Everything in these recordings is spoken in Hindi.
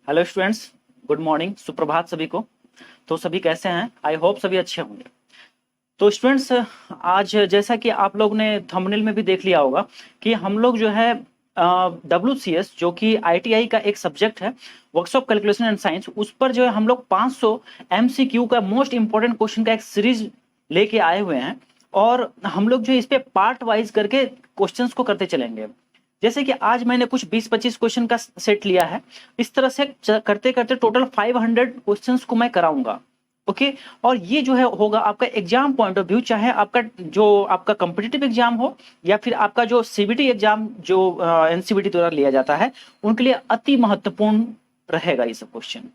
हेलो स्टूडेंट्स, गुड मॉर्निंग, सुप्रभात सभी को। तो सभी कैसे हैं? आई होप सभी अच्छे होंगे। तो स्टूडेंट्स, आज जैसा कि आप लोग ने थंबनेल में भी देख लिया होगा कि हम लोग जो है WCS जो कि ITI का एक सब्जेक्ट है, वर्कशॉप कैलकुलेशन एंड साइंस, उस पर जो है हम लोग 500 MCQ का मोस्ट इंपॉर्टेंट क्वेश्चन का एक सीरीज लेके आए हुए हैं। और हम लोग जो है इस पे पार्ट वाइज करके क्वेश्चंस को करते चलेंगे। जैसे कि आज मैंने कुछ 20-25 क्वेश्चन का सेट लिया है। इस तरह से करते करते टोटल 500 क्वेश्चंस को मैं कराऊंगा। ओके। और ये जो है होगा आपका एग्जाम पॉइंट ऑफ व्यू, चाहे आपका जो आपका कॉम्पिटिटिव एग्जाम हो या फिर आपका जो CBT एग्जाम जो NCBT द्वारा लिया जाता है, उनके लिए अति महत्वपूर्ण रहेगा ये सब क्वेश्चन।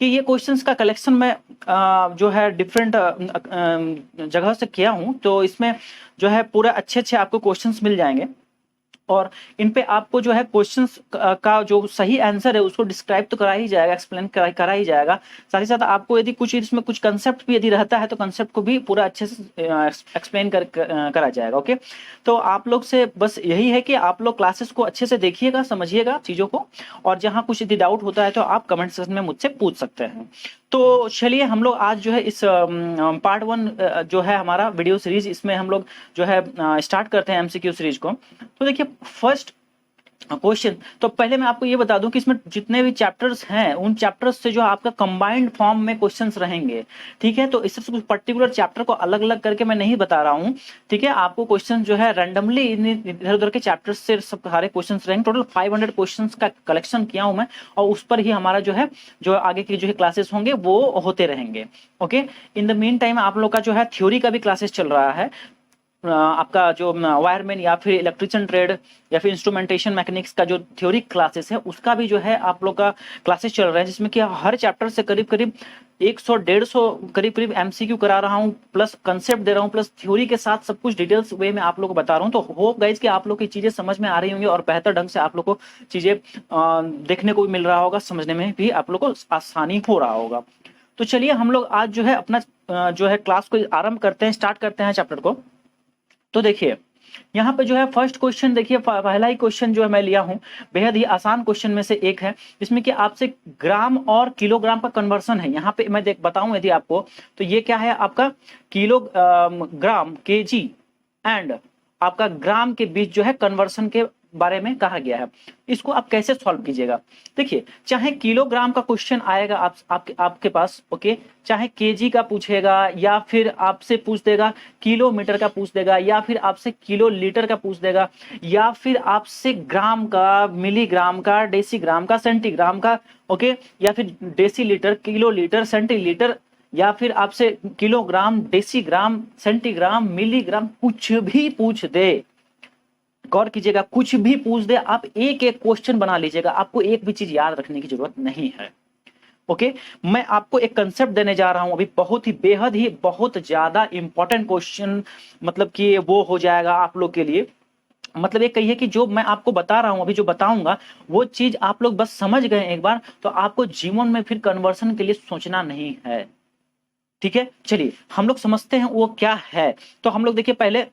कि ये क्वेश्चंस का कलेक्शन मैं जो है डिफरेंट जगह से किया हूं, तो इसमें जो है पूरा अच्छे अच्छे आपको क्वेश्चंस मिल जाएंगे। और इन पे आपको जो है क्वेश्चंस का जो सही आंसर है उसको डिस्क्राइब तो करा ही जाएगा, एक्सप्लेन करा ही जाएगा। साथ ही साथ आपको यदि कुछ इसमें कुछ कंसेप्ट भी यदि रहता है तो कंसेप्ट को भी पूरा अच्छे से एक्सप्लेन करा जाएगा। ओके। तो आप लोग से बस यही है कि आप लोग क्लासेस को अच्छे से देखिएगा, समझिएगा चीज़ों को, और जहाँ कुछ यदि डाउट होता है तो आप कमेंट सेक्शन में मुझसे पूछ सकते हैं। तो चलिए हम लोग आज जो है इस पार्ट 1 जो है हमारा वीडियो सीरीज, इसमें हम लोग जो है स्टार्ट करते हैं MCQ सीरीज को। तो देखिए फर्स्ट क्वेश्चन, तो पहले मैं आपको ये बता दूं कि इसमें जितने भी चैप्टर्स हैं उन चैप्टर्स से जो आपका कंबाइंड फॉर्म में क्वेश्चंस रहेंगे। ठीक है, तो इससे कुछ पर्टिकुलर चैप्टर को अलग अलग करके मैं नहीं बता रहा हूं। ठीक है, आपको क्वेश्चन जो है रैंडमली इधर उधर के चैप्टर्स से सब सारे क्वेश्चंस रहेंगे। टोटल 500 क्वेश्चंस का कलेक्शन किया हूं मैं, और उस पर ही हमारा जो है जो आगे की जो है क्लासेस होंगे वो होते रहेंगे। Okay. In the mean time आप लोग का जो है थ्योरी का भी क्लासेस चल रहा है। आपका जो वायरमैन या फिर इलेक्ट्रिशियन ट्रेड या फिर इंस्ट्रूमेंटेशन मैकेनिक्स का जो थ्योरी क्लासेस है उसका भी जो है आप लोग का क्लासेस चल रहा है, जिसमें कि हर चैप्टर से करीब करीब 100-150 करीब करीब MCQ करा रहा हूँ, प्लस कंसेप्ट दे रहा हूँ, प्लस थ्योरी के साथ सब कुछ डिटेल्स वे में आप लोग को बता रहा हूँ। तो होप गाइज कि आप लोग की चीजें समझ में आ रही होंगी और बेहतर ढंग से आप लोग को चीजें देखने को भी मिल रहा होगा, समझने में भी आप लोग को आसानी हो रहा होगा। तो चलिए हम लोग आज जो है अपना जो है क्लास को आरंभ करते हैं, स्टार्ट करते हैं चैप्टर को। तो देखिए यहाँ पे जो है फर्स्ट क्वेश्चन, देखिए पहला ही क्वेश्चन जो है मैं लिया हूँ, बेहद ही आसान क्वेश्चन में से एक है, जिसमें कि आपसे ग्राम और किलोग्राम का कन्वर्सन है। यहाँ पे मैं बताऊं यदि आपको, तो ये क्या है आपका किलोग्राम KG एंड आपका ग्राम के बीच जो है कन्वर्सन के बारे में कहा गया है। इसको आप कैसे सॉल्व कीजिएगा? देखिए, चाहे किलोग्राम का क्वेश्चन आएगा आपके पास, ओके, चाहे केजी का पूछेगा या फिर आपसे पूछ देगा किलोमीटर का पूछ देगा या फिर आपसे किलो लीटर का पूछ देगा या फिर आपसे ग्राम का, मिलीग्राम का, डेसीग्राम का, सेंटीग्राम का, ओके, या फिर डेसीलीटर, किलो लीटर, सेंटीलीटर, या फिर आपसे किलोग्राम, डेसीग्राम, सेंटीग्राम, मिलीग्राम, कुछ भी पूछ दे, गौर कीजिएगा, कुछ भी पूछ दे, आप एक एक क्वेश्चन बना लीजिएगा, आपको एक भी चीज याद रखने की जरूरत नहीं है। ओके। मैं आपको एक कंसेप्ट देने जा रहा हूं अभी, बहुत ही बेहद ही बहुत ज्यादा इंपॉर्टेंट क्वेश्चन, मतलब कि वो हो जाएगा आप लोग के लिए। मतलब ये कहिए कि जो मैं आपको बता रहा हूं अभी, जो बताऊंगा वो चीज आप लोग बस समझ गए एक बार, तो आपको जीवन में फिर कन्वर्सन के लिए सोचना नहीं है। ठीक है, चलिए हम लोग समझते हैं वो क्या है। तो हम लोग देखिए पहले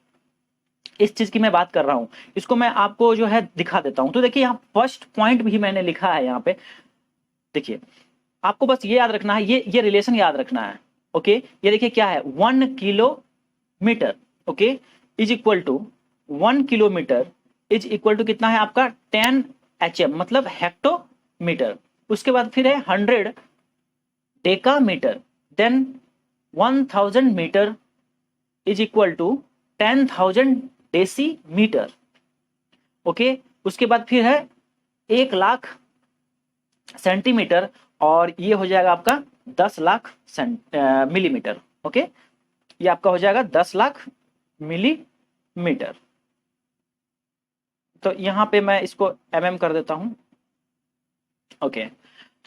इस चीज की मैं बात कर रहा हूं, इसको मैं आपको जो है दिखा देता हूं। तो देखिए यहाँ फर्स्ट पॉइंट भी मैंने लिखा है यहाँ पे, देखिए आपको बस ये याद रखना है, ये रिलेशन याद रखना है। ओके, ये देखिए क्या है, 1 kilometre, okay, is equal to 1 kilometre is equal to कितना है आपका 10 HM, मतलब हेक्टोमीटर। उसके बाद फिर है 100 decametre, then 1000 metre is equal to 10,000 decimetre. Okay, उसके बाद फिर है 1,00,000 सेंटीमीटर, और ये हो जाएगा आपका 10,00,000 मिलीमीटर। ओके, ये आपका हो जाएगा 10,00,000 मिलीमीटर। तो यहां पे मैं इसको MM कर देता हूं। ओके,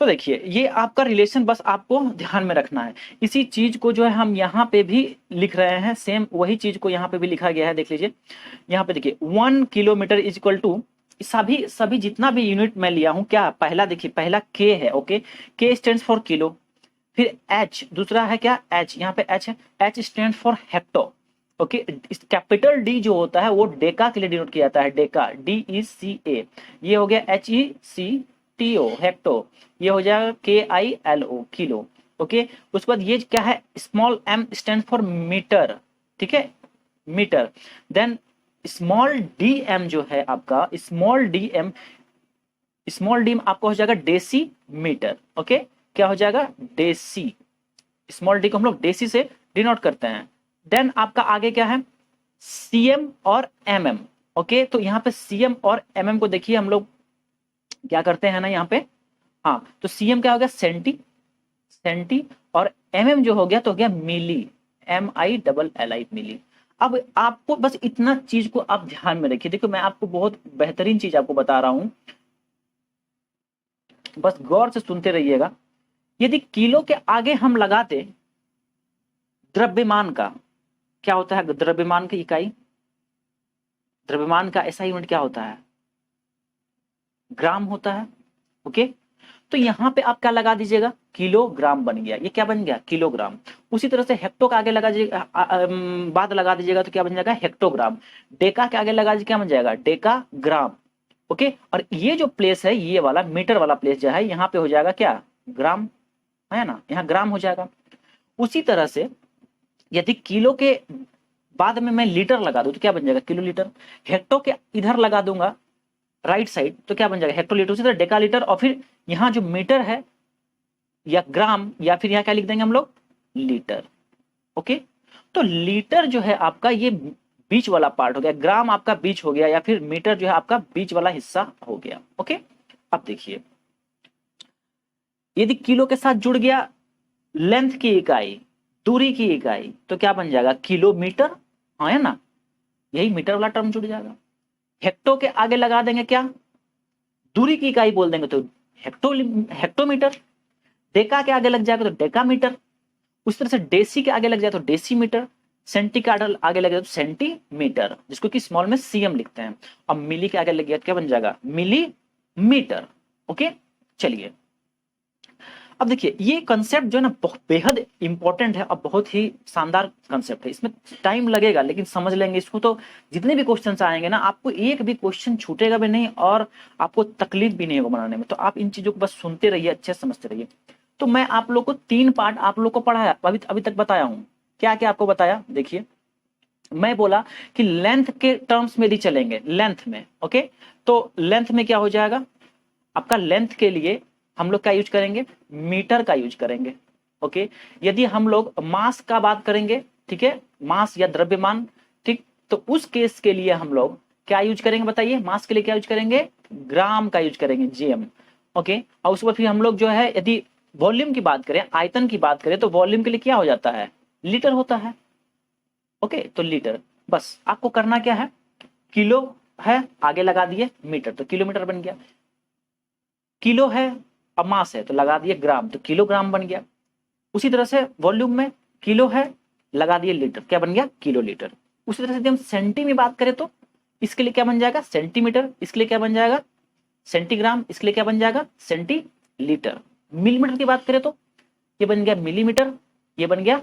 तो देखिए ये आपका रिलेशन बस आपको ध्यान में रखना है। इसी चीज को जो है हम यहाँ पे भी लिख रहे हैं, सेम वही चीज को यहाँ पे भी लिखा गया है, देख लीजिए यहाँ पे देखिए 1 किलोमीटर इज इक्वल टू, सभी जितना भी यूनिट मैं लिया हूं, क्या पहला देखिए, पहला K है, okay, K stands for kilo, फिर H दूसरा है क्या, H, यहाँ पे H है, H stands for hecto. Okay, capital D जो होता है वो डेका के लिए डिनोट किया जाता है, डेका, DECA, ये हो गया HEC HTO हेक्टो, ये हो जाएगा KILO किलो। ओके, उसके बाद ये क्या है, small m stand for metre, ठीक है, मीटर। देन स्मॉल dm जो है आपका, स्मॉल dm आपका हो जाएगा डेसी मीटर। ओके, क्या हो जाएगा, डेसी, स्मॉल डी को हम लोग डेसी से डिनोट करते हैं। देन आपका आगे क्या है, cm और mm। ओके, तो यहाँ पे cm और mm को देखिए हम लोग क्या करते हैं ना यहाँ पे, हाँ, तो cm क्या हो गया, सेंटी, और mm जो हो गया तो हो गया मिली, MILLI मिली। अब आपको बस इतना चीज को आप ध्यान में रखिए, देखो मैं आपको बहुत बेहतरीन चीज आपको बता रहा हूं, बस गौर से सुनते रहिएगा। यदि किलो के आगे हम लगाते द्रव्यमान का, क्या होता है द्रव्यमान की इकाई, द्रव्यमान का ऐसा यूनिट क्या होता है, ग्राम होता है। ओके, तो यहां पे आप क्या लगा दीजिएगा, किलोग्राम बन गया, ये क्या बन गया, किलोग्राम। उसी तरह से हेक्टो का आगे लगा बाद लगा दीजिएगा तो क्या बन जाएगा, हेक्टोग्राम। डेका के आगे लगा दीजिए क्या बन जाएगा, डेका ग्राम। ओके, और ये जो प्लेस है, ये वाला मीटर वाला प्लेस जो है, यहाँ पे हो जाएगा क्या, ग्राम, है ना, यहाँ ग्राम हो जाएगा। उसी तरह से यदि किलो के बाद में मैं लीटर लगा दूं तो क्या बन जाएगा, किलो लीटर। हेक्टो के इधर लगा दूंगा राइट साइड तो क्या बन जाएगा, हेक्टोलीटर। उसी तरह डेका लीटर, और फिर यहाँ जो मीटर है या ग्राम, या फिर यहाँ क्या लिख देंगे हम लोग, लीटर। ओके, तो लीटर जो है आपका ये बीच वाला पार्ट हो गया, ग्राम आपका बीच हो गया, या फिर मीटर जो है आपका बीच वाला हिस्सा हो गया। ओके, अब देखिए यदि किलो के साथ जुड़ गया लेंथ की इकाई, दूरी की इकाई, तो क्या बन जाएगा, किलोमीटर, हाँ है ना, यही मीटर वाला टर्म जुड़ जाएगा। हेक्टो के आगे लगा देंगे क्या, दूरी की इकाई बोल देंगे तो हेक्टोमीटर। डेका के आगे लग जाएगा तो डेकामीटर। उस तरह से डेसी के आगे लग जाए तो डेसीमीटर। सेंटी के आगे लग जाए तो सेंटीमीटर, जिसको कि स्मॉल में सीएम लिखते हैं। अब मिली के आगे लग गया तो क्या बन जाएगा, मिलीमीटर। ओके, चलिए अब देखिए ये कंसेप्ट जो है ना बहुत बेहद इंपॉर्टेंट है और बहुत ही शानदार कंसेप्ट है। इसमें टाइम लगेगा लेकिन समझ लेंगे इसको तो जितने भी क्वेश्चंस आएंगे ना, आपको एक भी क्वेश्चन छूटेगा भी नहीं और आपको तकलीफ भी नहीं होगा बनाने में। तो आप इन चीजों को बस सुनते रहिए, अच्छे से समझते रहिए। तो मैं आप लोग को 3 पार्ट आप लोग को पढ़ाया, अभी तक बताया हूँ। क्या क्या आपको बताया, देखिए मैं बोला कि लेंथ के टर्म्स में यदि चलेंगे, लेंथ में, ओके, तो लेंथ में क्या हो जाएगा आपका, लेंथ के लिए हम लोग क्या यूज करेंगे, मीटर का यूज करेंगे। ओके, यदि हम लोग मास का बात करेंगे, ठीक है, मास या द्रव्यमान, ठीक, तो उस केस के लिए हम लोग क्या यूज करेंगे बताइए, मास के लिए क्या यूज करेंगे, ग्राम का यूज करेंगे, GM। ओके, और उसके बाद फिर हम लोग जो है यदि वॉल्यूम की बात करें, आयतन की बात करें, तो वॉल्यूम के लिए क्या हो जाता है, लीटर होता है। ओके, तो लीटर, बस आपको करना क्या है, किलो है आगे लगा दिए मीटर तो किलोमीटर बन गया, किलो है अब मास है तो लगा दिए ग्राम तो किलोग्राम बन गया। उसी तरह से वॉल्यूम में किलो है लगा दिए लीटर, क्या बन गया, किलो लीटर। उसी तरह से यदि हम सेंटी में बात करें तो इसके लिए क्या बन जाएगा, सेंटीमीटर, इसके लिए क्या बन जाएगा, सेंटीग्राम, इसके लिए क्या बन जाएगा, सेंटीलीटर। मिलीमीटर की बात करें तो ये बन गया मिलीमीटर, ये बन गया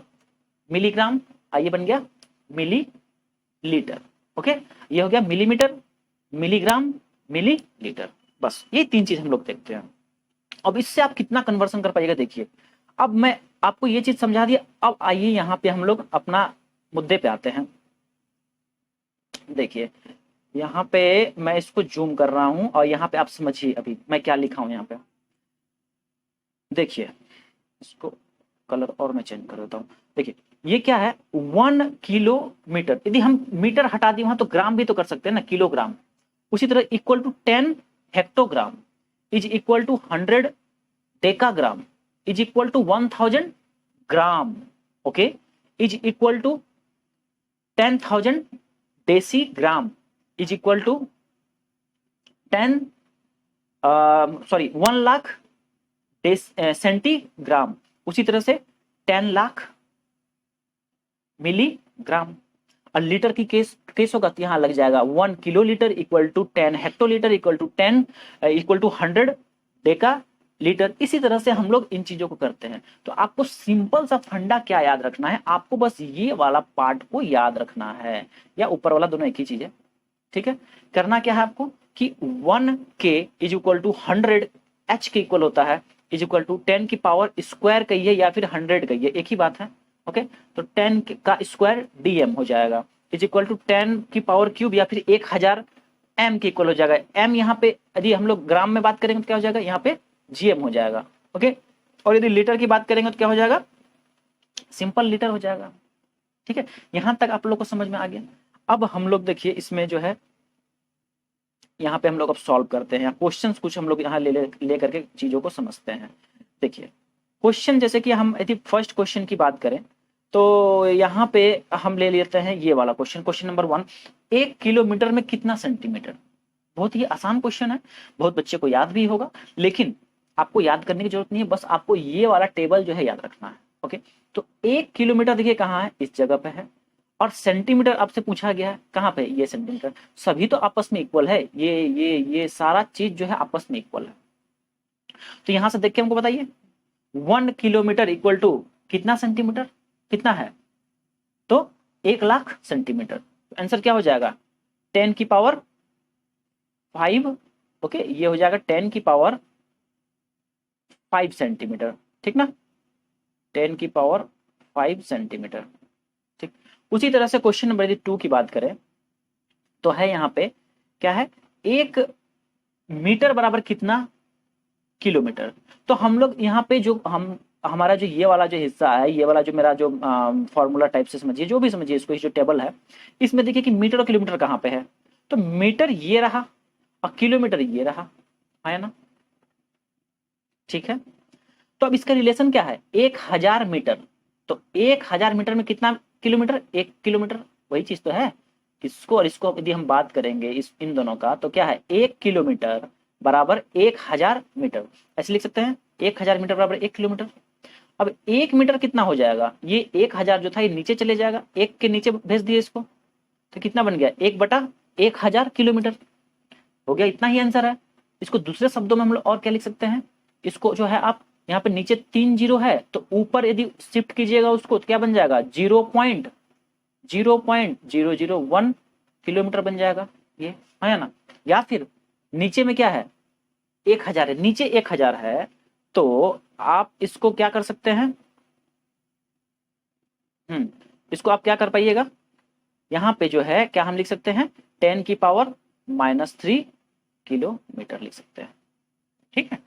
मिलीग्राम, ये बन गया मिली लीटर। ओके, ये हो गया मिलीमीटर, मिलीग्राम, मिलीलीटर। बस ये 3 चीज हम लोग देखते हैं। अब इससे आप कितना कन्वर्सन कर पाइएगा देखिए। अब मैं आपको ये चीज समझा दिया, अब आइए यहाँ पे हम लोग अपना मुद्दे पे आते हैं। देखिए यहाँ पे मैं इसको जूम कर रहा हूं और यहाँ पे आप समझिए अभी मैं क्या लिखा हूं यहाँ पे। देखिए इसको कलर और मैं चेंज कर देता हूँ। देखिए ये क्या है, 1 किलोमीटर, यदि हम मीटर हटा दिए वहां तो ग्राम भी तो कर सकते हैं ना, किलोग्राम। उसी तरह equal to 10 hectogram is equal to 100 decagram is equal to 1000 gram. Okay, is equal to 10,000 decigram is equal to 1 lakh centigram. उसी तरह से 10 लाख मिलीग्राम। और लीटर की केस होगा तो यहाँ लग जाएगा 1 kilolitre equal to 10 hectolitre equal to 100 decalitre. इसी तरह से हम लोग इन चीजों को करते हैं। तो आपको सिंपल सा फंडा क्या याद रखना है, आपको बस ये वाला पार्ट को याद रखना है, या ऊपर वाला, दोनों एक ही चीज है। ठीक है, करना क्या है आपको कि 1K is equal to 100 h के इक्वल होता है इज इक्वल टू 10 की पावर स्क्वायर कहिए या फिर 100 कहिए, एक ही बात है। ओके, तो 10 का स्क्वायर dm हो जाएगा इज इक्वल टू 10 की पावर क्यूब या फिर 1000 m के इक्वल हो जाएगा। m यहाँ पे यदि हम लोग ग्राम में बात करेंगे तो क्या हो जाएगा, यहाँ पे gm हो जाएगा। ओके, और यदि लीटर की बात करेंगे तो क्या हो जाएगा, सिंपल लीटर हो जाएगा। ठीक है, यहां तक आप लोग को समझ में आ गया। अब हम लोग देखिए इसमें जो है यहाँ पे हम लोग अब सॉल्व करते हैं, क्वेश्चंस कुछ हम लोग यहाँ ले करके चीजों को समझते हैं। देखिए क्वेश्चन जैसे कि हम यदि फर्स्ट क्वेश्चन की बात करें तो यहाँ पे हम ले लेते हैं ये वाला क्वेश्चन, क्वेश्चन नंबर 1, 1 किलोमीटर में कितना सेंटीमीटर। बहुत ही आसान क्वेश्चन है, बहुत बच्चे को याद भी होगा, लेकिन आपको याद करने की जरूरत नहीं है, बस आपको ये वाला टेबल जो है याद रखना है। ओके, तो 1 किलोमीटर देखिए कहाँ है, इस जगह पे है, और सेंटीमीटर आपसे पूछा गया है कहाँ पे, ये सेंटीमीटर। सभी तो आपस में इक्वल है, ये सारा चीज जो है आपस में इक्वल है। तो यहां से देख के हमको बताइए 1 किलोमीटर इक्वल टू कितना सेंटीमीटर, कितना है, तो 1 लाख सेंटीमीटर। आंसर क्या हो जाएगा, 10 की पावर 5। ओके, ये हो जाएगा 10 की पावर 5 सेंटीमीटर, ठीक ना, 10 की पावर 5 सेंटीमीटर। ठीक, उसी तरह से क्वेश्चन नंबर 2 की बात करें तो है यहाँ पे क्या है, 1 मीटर बराबर कितना किलोमीटर। तो हम लोग यहाँ पे जो हमारा जो ये वाला जो हिस्सा है, ये वाला जो मेरा जो फॉर्मूला टाइप से समझिए, जो भी समझिए इसको, जो टेबल है इसमें देखिए कि मीटर और किलोमीटर कहाँ पे है, तो मीटर ये रहा और किलोमीटर ये रहा, है ना। ठीक है, तो अब इसका रिलेशन क्या है, 1000 मीटर, तो 1000 मीटर में कितना किलोमीटर, 1 किलोमीटर, वही चीज तो है। इसको और इसको यदि हम बात करेंगे इन दोनों का, तो क्या है, 1 किलोमीटर बराबर 1000 मीटर, ऐसे लिख सकते हैं, 1000 मीटर बराबर 1 किलोमीटर। अब 1 मीटर कितना हो जाएगा, ये 1000 जो था ये नीचे चले जाएगा, 1 के नीचे भेज दिए इसको, तो कितना बन गया, 1/1000 किलोमीटर हो गया, इतना ही आंसर है। इसको दूसरे शब्दों में हम लोग और क्या लिख सकते हैं, इसको जो है आप यहाँ पे नीचे 3 जीरो है, तो ऊपर यदि शिफ्ट कीजिएगा उसको तो क्या बन जाएगा, 0.001 किलोमीटर बन जाएगा, ये है ना। या फिर नीचे में क्या है, 1000 है, नीचे 1000 है, तो आप इसको क्या कर सकते हैं, इसको आप क्या कर पाइएगा, यहाँ पे जो है क्या हम लिख सकते हैं, 10 की पावर -3 किलोमीटर लिख सकते हैं। ठीक है,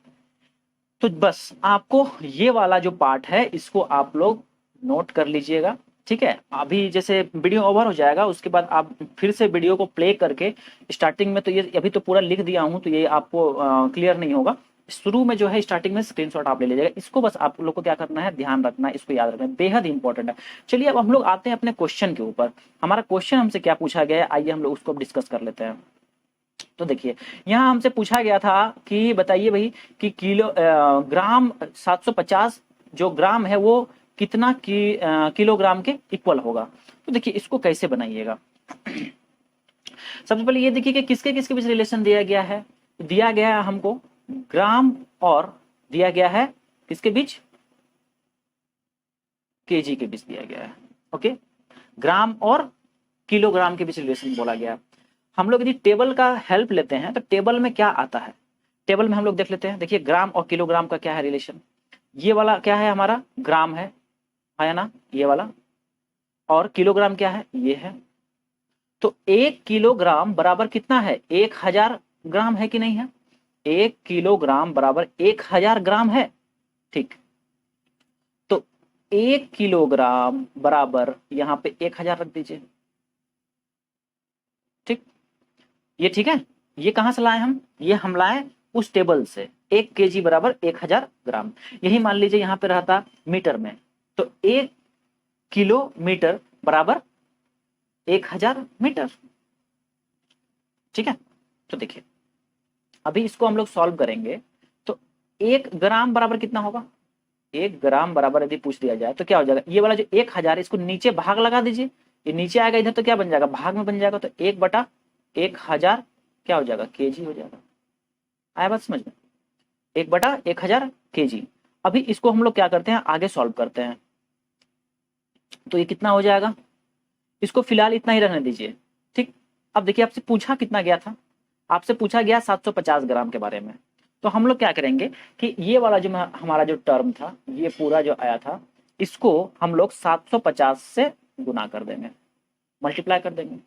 तो बस आपको ये वाला जो पार्ट है इसको आप लोग नोट कर लीजिएगा। ठीक है, अभी जैसे वीडियो ओवर हो जाएगा उसके बाद आप फिर से वीडियो को प्ले करके, स्टार्टिंग में तो ये अभी तो पूरा लिख दिया हूं तो ये आपको क्लियर नहीं होगा, शुरू में जो है स्टार्टिंग में स्क्रीनशॉट आप ले लीजिएगा, इसको बस आप लोग को क्या करना है, ध्यान रखना है, इसको याद रखना है, बेहद इंपॉर्टेंट है। चलिए अब हम लोग आते हैं अपने क्वेश्चन के ऊपर, हमारा क्वेश्चन हमसे क्या पूछा गया है, आइए हम लोग उसको डिस्कस कर लेते हैं। तो देखिए यहाँ हमसे पूछा गया था कि बताइए भाई कि ग्राम 750 जो ग्राम है वो कितना किलोग्राम के इक्वल होगा। तो देखिए इसको कैसे बनाइएगा, सबसे पहले ये देखिए कि किसके किसके बीच रिलेशन दिया गया है, दिया गया है हमको ग्राम और दिया गया है किसके बीच, केजी के बीच दिया गया है। ओके, ग्राम और किलोग्राम के बीच रिलेशन बोला गया। हम लोग यदि टेबल का हेल्प लेते हैं तो टेबल में क्या आता है, टेबल में हम लोग देख लेते हैं। देखिए ग्राम और किलोग्राम का क्या है रिलेशन, ये वाला क्या है हमारा ग्राम है ना, ये वाला, और किलोग्राम क्या है, ये है। तो 1 किलोग्राम बराबर कितना है, 1000 ग्राम है कि नहीं है, 1 किलोग्राम बराबर 1000 ग्राम है। ठीक, तो 1 किलोग्राम बराबर यहाँ पे 1000 रख दीजिए। ठीक, ये ठीक है, ये कहां से लाए हम, ये हम लाए उस टेबल से, 1 केजी बराबर 1000 ग्राम, यही मान लीजिए यहाँ पे रहता मीटर में, तो 1 किलोमीटर बराबर 1000 मीटर। ठीक है, तो देखिए अभी इसको हम लोग सॉल्व करेंगे, तो 1 ग्राम बराबर कितना होगा, 1 ग्राम बराबर यदि पूछ दिया जाए तो क्या हो जाएगा, ये वाला जो 1000 इसको नीचे भाग लगा दीजिए, ये नीचे आएगा इधर तो क्या बन जाएगा, भाग में बन जाएगा, तो 1/1000 क्या हो जाएगा, केजी हो जाएगा। आया बात समझ में, 1/1000 केजी। अभी इसको हम लोग क्या करते हैं, आगे सॉल्व करते हैं, तो ये कितना हो जाएगा, इसको फिलहाल इतना ही रहने दीजिए। ठीक, अब देखिए आपसे पूछा कितना गया था, आपसे पूछा गया 750 ग्राम के बारे में, तो हम लोग क्या करेंगे कि ये वाला जो हमारा जो टर्म था, ये पूरा जो आया था, इसको हम लोग 750 से गुना कर देंगे, मल्टीप्लाई कर देंगे।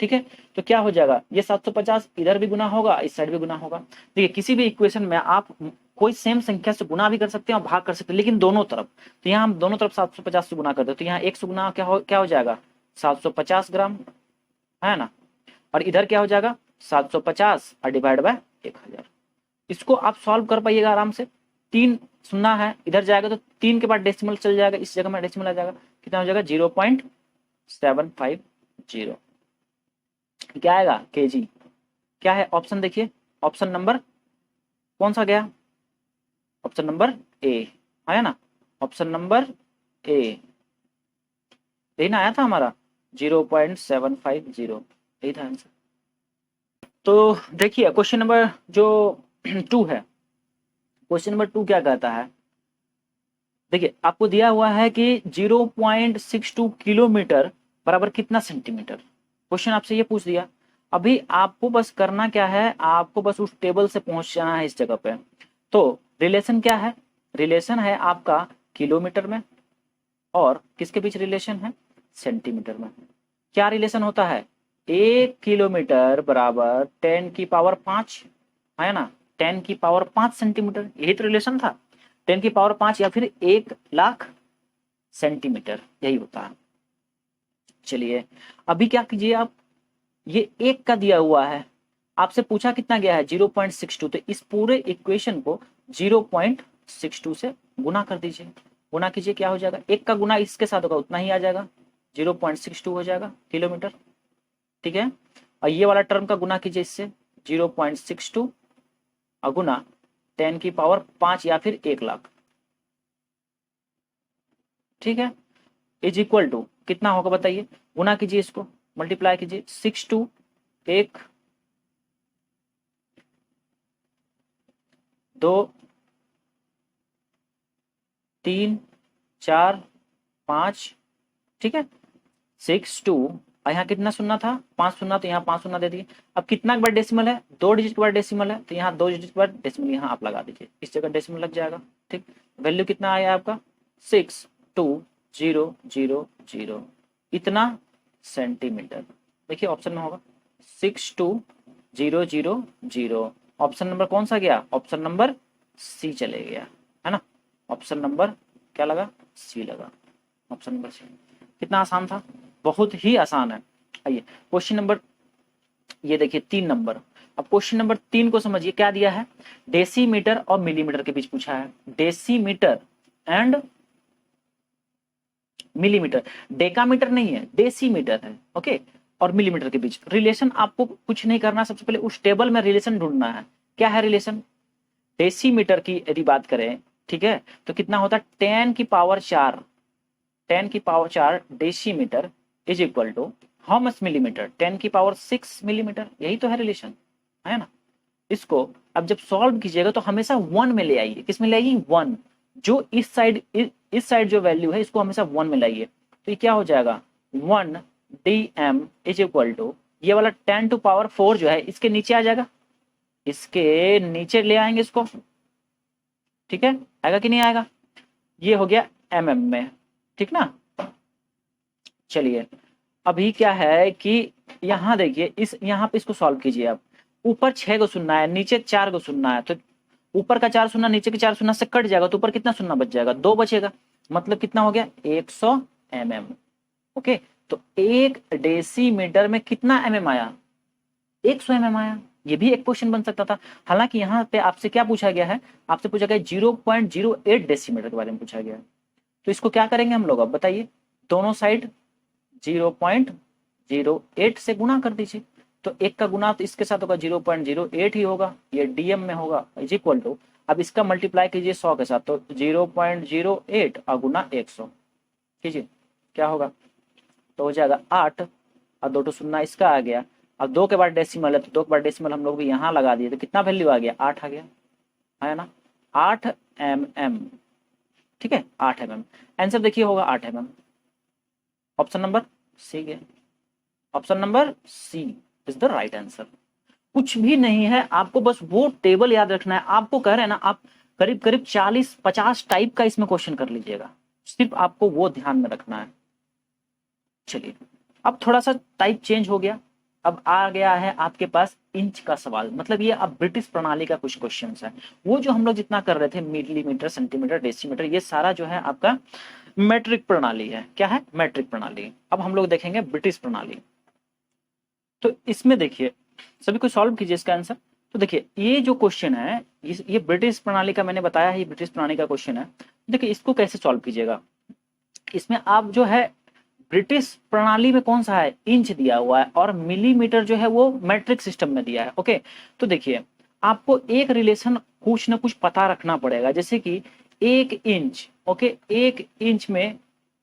ठीक है, तो क्या हो जाएगा, ये 750 इधर भी गुना होगा, इस साइड भी गुना होगा। देखिए किसी भी इक्वेशन में आप कोई सेम संख्या से गुना भी कर सकते हैं और भाग कर सकते हैं, लेकिन दोनों तरफ। तो यहाँ हम दोनों तरफ 750 से गुना कर दे, तो यहाँ 100 गुना क्या हो जाएगा, 750 ग्राम, है ना। और इधर क्या हो जाएगा, 750 और डिवाइड बाय 1000। इसको आप सॉल्व कर पाइएगा आराम से। 3 सुनना है, इधर जाएगा तो 3 के बाद डेसिमल चल जाएगा, इस जगह में डेसिमल आ जाएगा, कितना हो जाएगा 0.750। क्या आएगा केजी, क्या है ऑप्शन, देखिए ऑप्शन नंबर कौन सा गया, ऑप्शन नंबर ए है ना, ऑप्शन नंबर ए, यही ना आया था हमारा 0.750, यही था आंसर। तो देखिए क्वेश्चन नंबर जो 2 है, क्वेश्चन नंबर 2 क्या कहता है, देखिए आपको दिया हुआ है कि 0.62 किलोमीटर बराबर कितना सेंटीमीटर। क्वेश्चन आपसे ये पूछ दिया, अभी आपको बस करना क्या है, आपको बस उस टेबल से पहुंच जाना है इस जगह पे। तो रिलेशन क्या है, रिलेशन है आपका किलोमीटर में, और किसके बीच रिलेशन है, सेंटीमीटर में। क्या रिलेशन होता है, 1 किलोमीटर बराबर 10 की पावर 5, है ना, 10 की पावर 5 सेंटीमीटर, यही तो रिलेशन था, 10 की पावर 5 या फिर 1 लाख सेंटीमीटर, यही होता है। चलिए अभी क्या कीजिए आप, ये 1 का दिया हुआ है, आपसे पूछा कितना गया है 0.62, तो इस पूरे इक्वेशन को 0.62 से गुना कर दीजिए, गुना कीजिए, क्या हो जाएगा, 1 का गुना इसके साथ होगा उतना ही आ जाएगा, 0.62 हो जाएगा किलोमीटर। ठीक है, और ये वाला टर्म का गुना कीजिए इससे, 0.62 और गुना 10 की पावर 5 या फिर 1 लाख। ठीक है, इज इक्वल टू कितना होगा बताइए, गुना कीजिए, इसको मल्टीप्लाई कीजिए, 6 2 1 2 3 4 5, ठीक है, 6 2, और यहाँ कितना सुनना था, 5 सुनना, तो यहाँ 5 सुनना दे दिए। अब कितना के बाद डेसिमल है, 2 डिजिट के बाद डेसिमल है, तो यहाँ 2 डिजिट के बाद डेसिमल यहाँ आप लगा दीजिए, इस जगह डेसिमल लग जाएगा। ठीक, वैल्यू कितना आया आपका 620000, इतना सेंटीमीटर। देखिए ऑप्शन में होगा 62000, ऑप्शन नंबर कौन सा गया, ऑप्शन नंबर सी चले गया, है ना, ऑप्शन नंबर क्या लगा, सी लगा, ऑप्शन नंबर सी। कितना आसान था, बहुत ही आसान है। आइए क्वेश्चन नंबर, ये देखिए 3 नंबर। अब क्वेश्चन नंबर 3 को समझिए, क्या दिया है, डेसीमीटर और मिलीमीटर के बीच पूछा है, डेसीमीटर एंड मिलीमीटर, डेकामीटर नहीं है, डेसीमीटर है, ओके, और मिलीमीटर के बीच रिलेशन आपको कुछ नहीं करना, सबसे पहले उस टेबल में रिलेशन ढूंढना है। क्या है रिलेशन, डेसीमीटर की यदि बात करें, ठीक है, तो कितना होता है 10 की पावर 4, 10 की power 4 decimetre is equal to how much millimetre, 10 की पावर 6 मिलीमीटर, यही तो है रिलेशन, है ना। इसको अब जब सॉल्व कीजिएगा तो हमेशा 1 में ले आइए, किस में ले आइए 1, जो इस साइड जो वैल्यू है इसको हमेशा 1 में लाइए, तो ये क्या हो जाएगा 1 dm इज इक्वल टू, ये वाला 10 टू पावर 4 जो है इसके नीचे आ जाएगा, इसके नीचे ले आएंगे इसको, ठीक है, आएगा कि नहीं आएगा, ये हो गया mm में, ठीक ना। चलिए अभी क्या है कि यहाँ देखिए, इस यहाँ पे इसको सॉल्व कीजिए आप, ऊपर 6 को सुनना है, नीचे 4 को सुनना है, तो ऊपर का 4 सुनना नीचे के 4 सुनना से कट जाएगा, तो ऊपर कितना सुनना बच जाएगा, 2 बचेगा, मतलब कितना हो गया 100 mm, ओके। तो 1 डेसीमीटर में कितना mm आया, 100 mm आया। ये भी एक क्वेश्चन बन सकता था, हालांकि यहाँ पे आपसे क्या पूछा गया है, आपसे पूछा गया 0.08 डेसीमीटर के बारे में पूछा गया है। तो इसको क्या करेंगे हम लोग, अब बताइए, दोनों साइड 0.08 से गुना कर दीजिए, तो 1 का गुना तो इसके साथ होगा 0.08 ही होगा, ये डीएम में होगा, इज इक्वल टू, अब इसका मल्टीप्लाई कीजिए 100 के साथ, तो 0.08 और गुना 100 कीजिए, क्या होगा, तो हो जाएगा 8 और 2 तो सुनना इसका आ गया, अब 2 के बाद डेसिमल है, तो 2 के बाद डेसिमल हम लोग भी यहाँ लगा दिए, तो कितना वैल्यू आ गया 8 आ गया, है ना, 8 mm, ठीक है 8 mm, आंसर देखिए होगा 8 mm, ऑप्शन नंबर सी गया, option number C is the right answer. कुछ भी नहीं है, आपको बस वो टेबल याद रखना है। आपको कह रहे हैं ना, आप करीब करीब 40-50 टाइप का इसमें क्वेश्चन कर लीजिएगा, सिर्फ आपको वो ध्यान में रखना है। चलिए, अब थोड़ा सा टाइप चेंज हो गया, अब आ गया है आपके पास इंच का सवाल। मतलब ये अब ब्रिटिश प्रणाली का कुछ क्वेश्चन है। वो जो हम लोग जितना कर रहे थे मिलीमीटर, सेंटीमीटर, डेसीमीटर, ये सारा जो है आपका मैट्रिक प्रणाली है। क्या है? मैट्रिक प्रणाली। अब हम लोग देखेंगे ब्रिटिश प्रणाली। तो इसमें देखिए, सभी को सॉल्व कीजिए इसका आंसर। तो देखिए, ये जो क्वेश्चन है, ये ब्रिटिश प्रणाली का मैंने बताया है, ये ब्रिटिश प्रणाली का क्वेश्चन है। देखिए, इसको कैसे सॉल्व कीजिएगा। इसमें आप जो है ब्रिटिश प्रणाली में कौन सा है, इंच दिया हुआ है, और मिलीमीटर जो है वो मैट्रिक सिस्टम में दिया है। ओके, तो देखिए, आपको एक रिलेशन कुछ ना कुछ पता रखना पड़ेगा, जैसे कि 1 इंच। ओके, 1 इंच में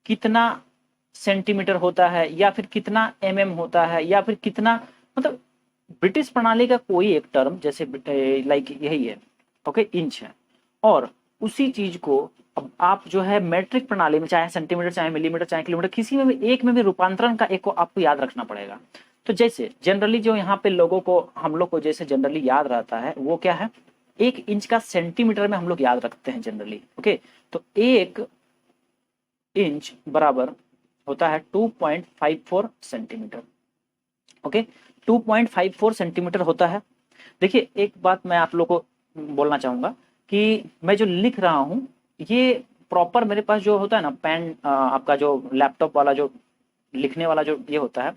कितना सेंटीमीटर होता है, या फिर कितना होता है, या फिर कितना, मतलब ब्रिटिश प्रणाली का कोई एक टर्म, जैसे लाइक यही है, ओके, इंच है। और उसी चीज को अब आप जो है मैट्रिक प्रणाली में, चाहे सेंटीमीटर, चाहे मिलीमीटर, चाहे किलोमीटर, किसी में भी एक में भी रूपांतरण का एक को आपको याद रखना पड़ेगा। तो जैसे जनरली जो यहाँ पे लोगों को, हम लोग को जैसे जनरली याद रहता है वो क्या है, 1 इंच का सेंटीमीटर में हम लोग याद रखते हैं जनरली। ओके, तो 1 इंच बराबर होता है 2.54 सेंटीमीटर। ओके, 2.54 सेंटीमीटर होता है। देखिए, एक बात मैं आप लोग को बोलना चाहूंगा कि मैं जो लिख रहा हूं, ये प्रॉपर मेरे पास जो होता है ना पेन, आपका जो लैपटॉप वाला जो लिखने वाला जो ये होता है,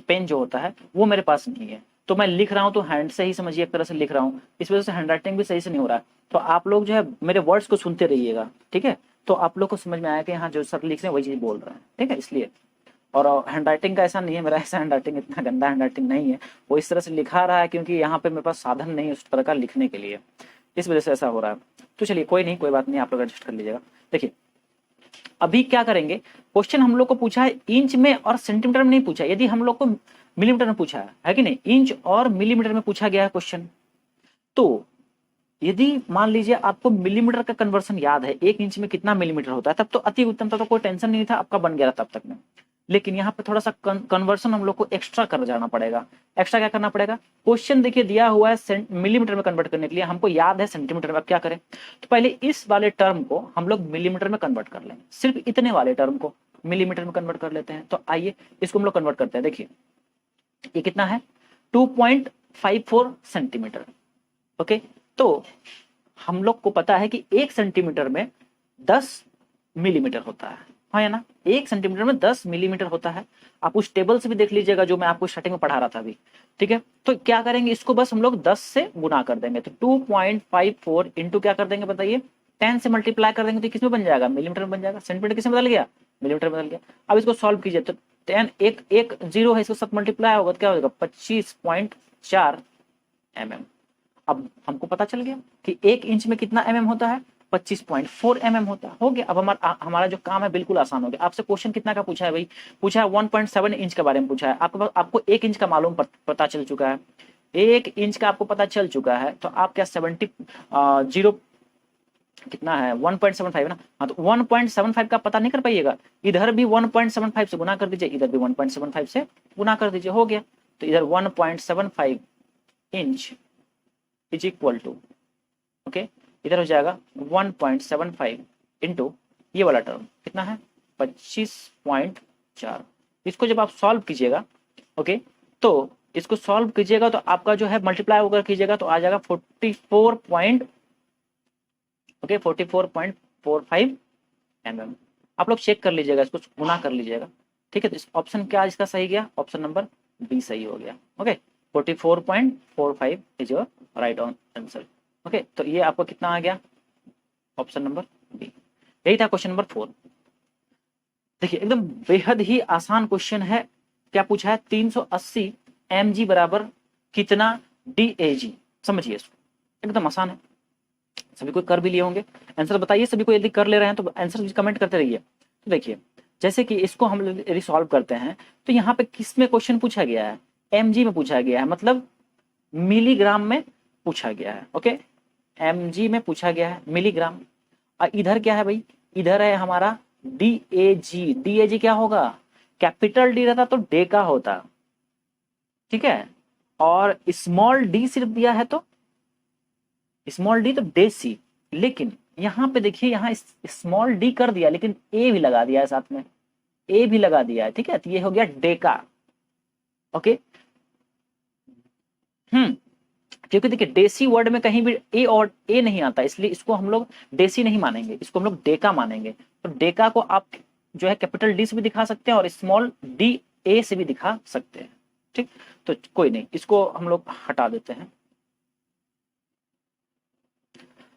पेन जो होता है, वो मेरे पास नहीं है। तो मैं लिख रहा हूँ तो हैंड से ही समझिए, एक तरह से लिख रहा हूँ, इस वजह से हैंड राइटिंग भी सही से नहीं हो रहा है। तो आप लोग जो है मेरे वर्ड्स को सुनते रहिएगा, ठीक है? तो आप लोग को समझ में आया कि हाँ, जो सर लिख रहे हैं वही चीज बोल रहे हैं, ठीक है? इसलिए, और हैंड राइटिंग का ऐसा नहीं है, मेरा ऐसा हैंड राइटिंग, इतना गंदा हैंड राइटिंग नहीं है। वो इस तरह से लिखा रहा है क्योंकि यहाँ पे मेरे पास साधन नहीं है उस तरह का लिखने के लिए, इस वजह से ऐसा हो रहा है। तो चलिए, कोई नहीं, कोई बात नहीं, आप लोग एडजस्ट कर लीजिएगा। देखिए, अभी क्या करेंगे, क्वेश्चन हम लोग को पूछा है इंच में और सेंटीमीटर में नहीं पूछा। यदि हम लोग को मिलीमीटर में पूछा है कि नहीं, इंच और मिलीमीटर में पूछा गया है क्वेश्चन, तो यदि मान लीजिए आपको मिलीमीटर का कन्वर्सन याद है, 1 इंच में कितना मिलीमीटर होता है, तब तो अति उत्तम, तब तो कोई टेंशन नहीं था, आपका बन गया था तब तक में। लेकिन यहाँ पे थोड़ा सा कन्वर्सन हम लोग को एक्स्ट्रा कर जाना पड़ेगा। एक्स्ट्रा क्या करना पड़ेगा, क्वेश्चन देखिए दिया हुआ है मिलीमीटर में कन्वर्ट करने के लिए, हमको याद है सेंटीमीटर में। अब क्या करें, तो पहले इस वाले टर्म को हम लोग मिलीमीटर में कन्वर्ट कर लें, सिर्फ इतने वाले टर्म को मिलीमीटर में कन्वर्ट कर लेते हैं। तो आइए इसको हम लोग कन्वर्ट करते हैं। देखिए, ये कितना है, 2.54 सेंटीमीटर। ओके, तो हम लोग को पता है कि 1 सेंटीमीटर में 10 मिलीमीटर होता है, हाँ या ना? 1 सेंटीमीटर में 10 मिलीमीटर होता है। आप उस टेबल से भी देख लीजिएगा जो मैं आपको स्टार्टिंग में पढ़ा रहा था अभी, ठीक है? तो क्या करेंगे, इसको बस हम लोग 10 से गुना कर देंगे। तो 2.54 इंटू क्या कर देंगे बताइए, 10 से मल्टीप्लाई कर देंगे, तो किस में बन जाएगा, मिलीमीटर में बन जाएगा। सेंटीमीटर किस में बदल गया, मिलीमीटर में बदल गया। अब इसको सॉल्व कीजिए, तो 10, एक जीरो है, इसको सब मल्टीप्लाई होगा तो क्या होगा, 25.4 mm। अब हमको पता चल गया कि 1 इंच में कितना होता है, 25.4 होता है। हो गया। अब हमारा जो काम है बिल्कुल आसान हो गया। आपसे क्वेश्चन कितना का पूछा है भाई, पूछा है 1.7 इंच के बारे में पूछा है। आपको 1 इंच का मालूम पता चल चुका है, 1 इंच का आपको पता चल चुका है। तो आप क्या 0 कितना है, 1.75 ना? हाँ, तो 1.75 का पता नहीं कर पाइएगा, इधर भी 1.75 से गुना कर दीजिए, इधर भी 1.75 से गुना कर दीजिए, हो गया। तो इधर 1.75 inch is equal to, okay, इधर हो जाएगा 1.75 इंटू ये वाला टर्म कितना है, 25.4। इसको जब आप सॉल्व कीजिएगा, ओके, तो इसको सॉल्व कीजिएगा तो आपका जो है मल्टीप्लाई होकर कीजिएगा तो आ जाएगा 44.45 mm। आप लोग चेक कर लीजिएगा, इसको गुना कर लीजिएगा, ठीक है? तो इस ऑप्शन क्या इसका सही गया, ऑप्शन नंबर बी सही हो गया। Okay, 44.45 is your right answer. Okay, तो ये आपको कितना आ गया, ऑप्शन नंबर बी। यही था क्वेश्चन नंबर 4। देखिए, एकदम बेहद ही आसान क्वेश्चन है। क्या पूछा है, 380 mg बराबर कितना DAG। समझिए इसको, एकदम आसान है, सभी को कर भी लिए होंगे। आंसर बताइए सभी को, यदि कर ले रहे हैं तो आंसर कमेंट करते रहिए। तो देखिए, जैसे कि इसको हम यदि सॉल्व करते हैं तो यहाँ पे किस में क्वेश्चन पूछा गया है, mg में पूछा गया है, मतलब मिलीग्राम में पूछा गया है। ओके, mg में पूछा गया है मिलीग्राम। और इधर क्या है भाई, इधर है हमारा DAG। DAG क्या होगा, कैपिटल डी रहता तो डेका होता, ठीक है? और स्मॉल डी सिर्फ दिया है तो स्मॉल डी तो डेसी, लेकिन यहाँ पे देखिए यहाँ स्मॉल डी कर दिया लेकिन ए भी लगा दिया है साथ में, ए भी लगा दिया है, ठीक है, तो ये हो गया डेका। ओके, क्योंकि देखिए देसी वर्ड में कहीं भी ए और ए नहीं आता, इसलिए इसको हम लोग देसी नहीं मानेंगे, इसको हम लोग डेका मानेंगे। तो डेका को आप जो है कैपिटल डी से भी दिखा सकते हैं और स्मॉल डी ए से भी दिखा सकते हैं, ठीक। तो कोई नहीं, इसको हम लोग हटा देते हैं।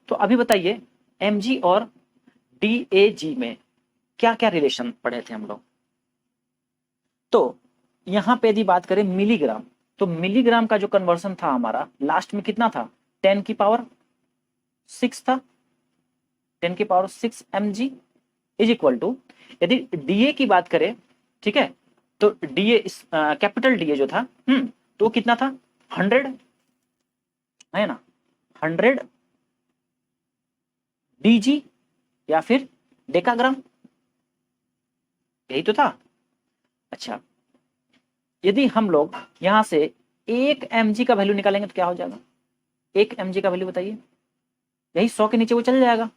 तो अभी बताइए एमजी और डीएजी में क्या क्या रिलेशन पढ़े थे हम लोग। तो यहां पे यदि बात करें मिलीग्राम, तो मिलीग्राम का जो कन्वर्सन था हमारा लास्ट में कितना था, 10 की पावर 6 था, 10 की power 6 mg is equal to, यदि डीए की बात करें, ठीक है, तो डीए कैपिटल डीए जो था तो कितना था 100 है ना, 100 डीजी या फिर डेकाग्राम, यही तो था। अच्छा, यदि हम लोग यहां से 1 mg का वैल्यू निकालेंगे तो क्या हो जाएगा, 1 mg का वैल्यू बताइए, यही 100 के नीचे वो चल जाएगा,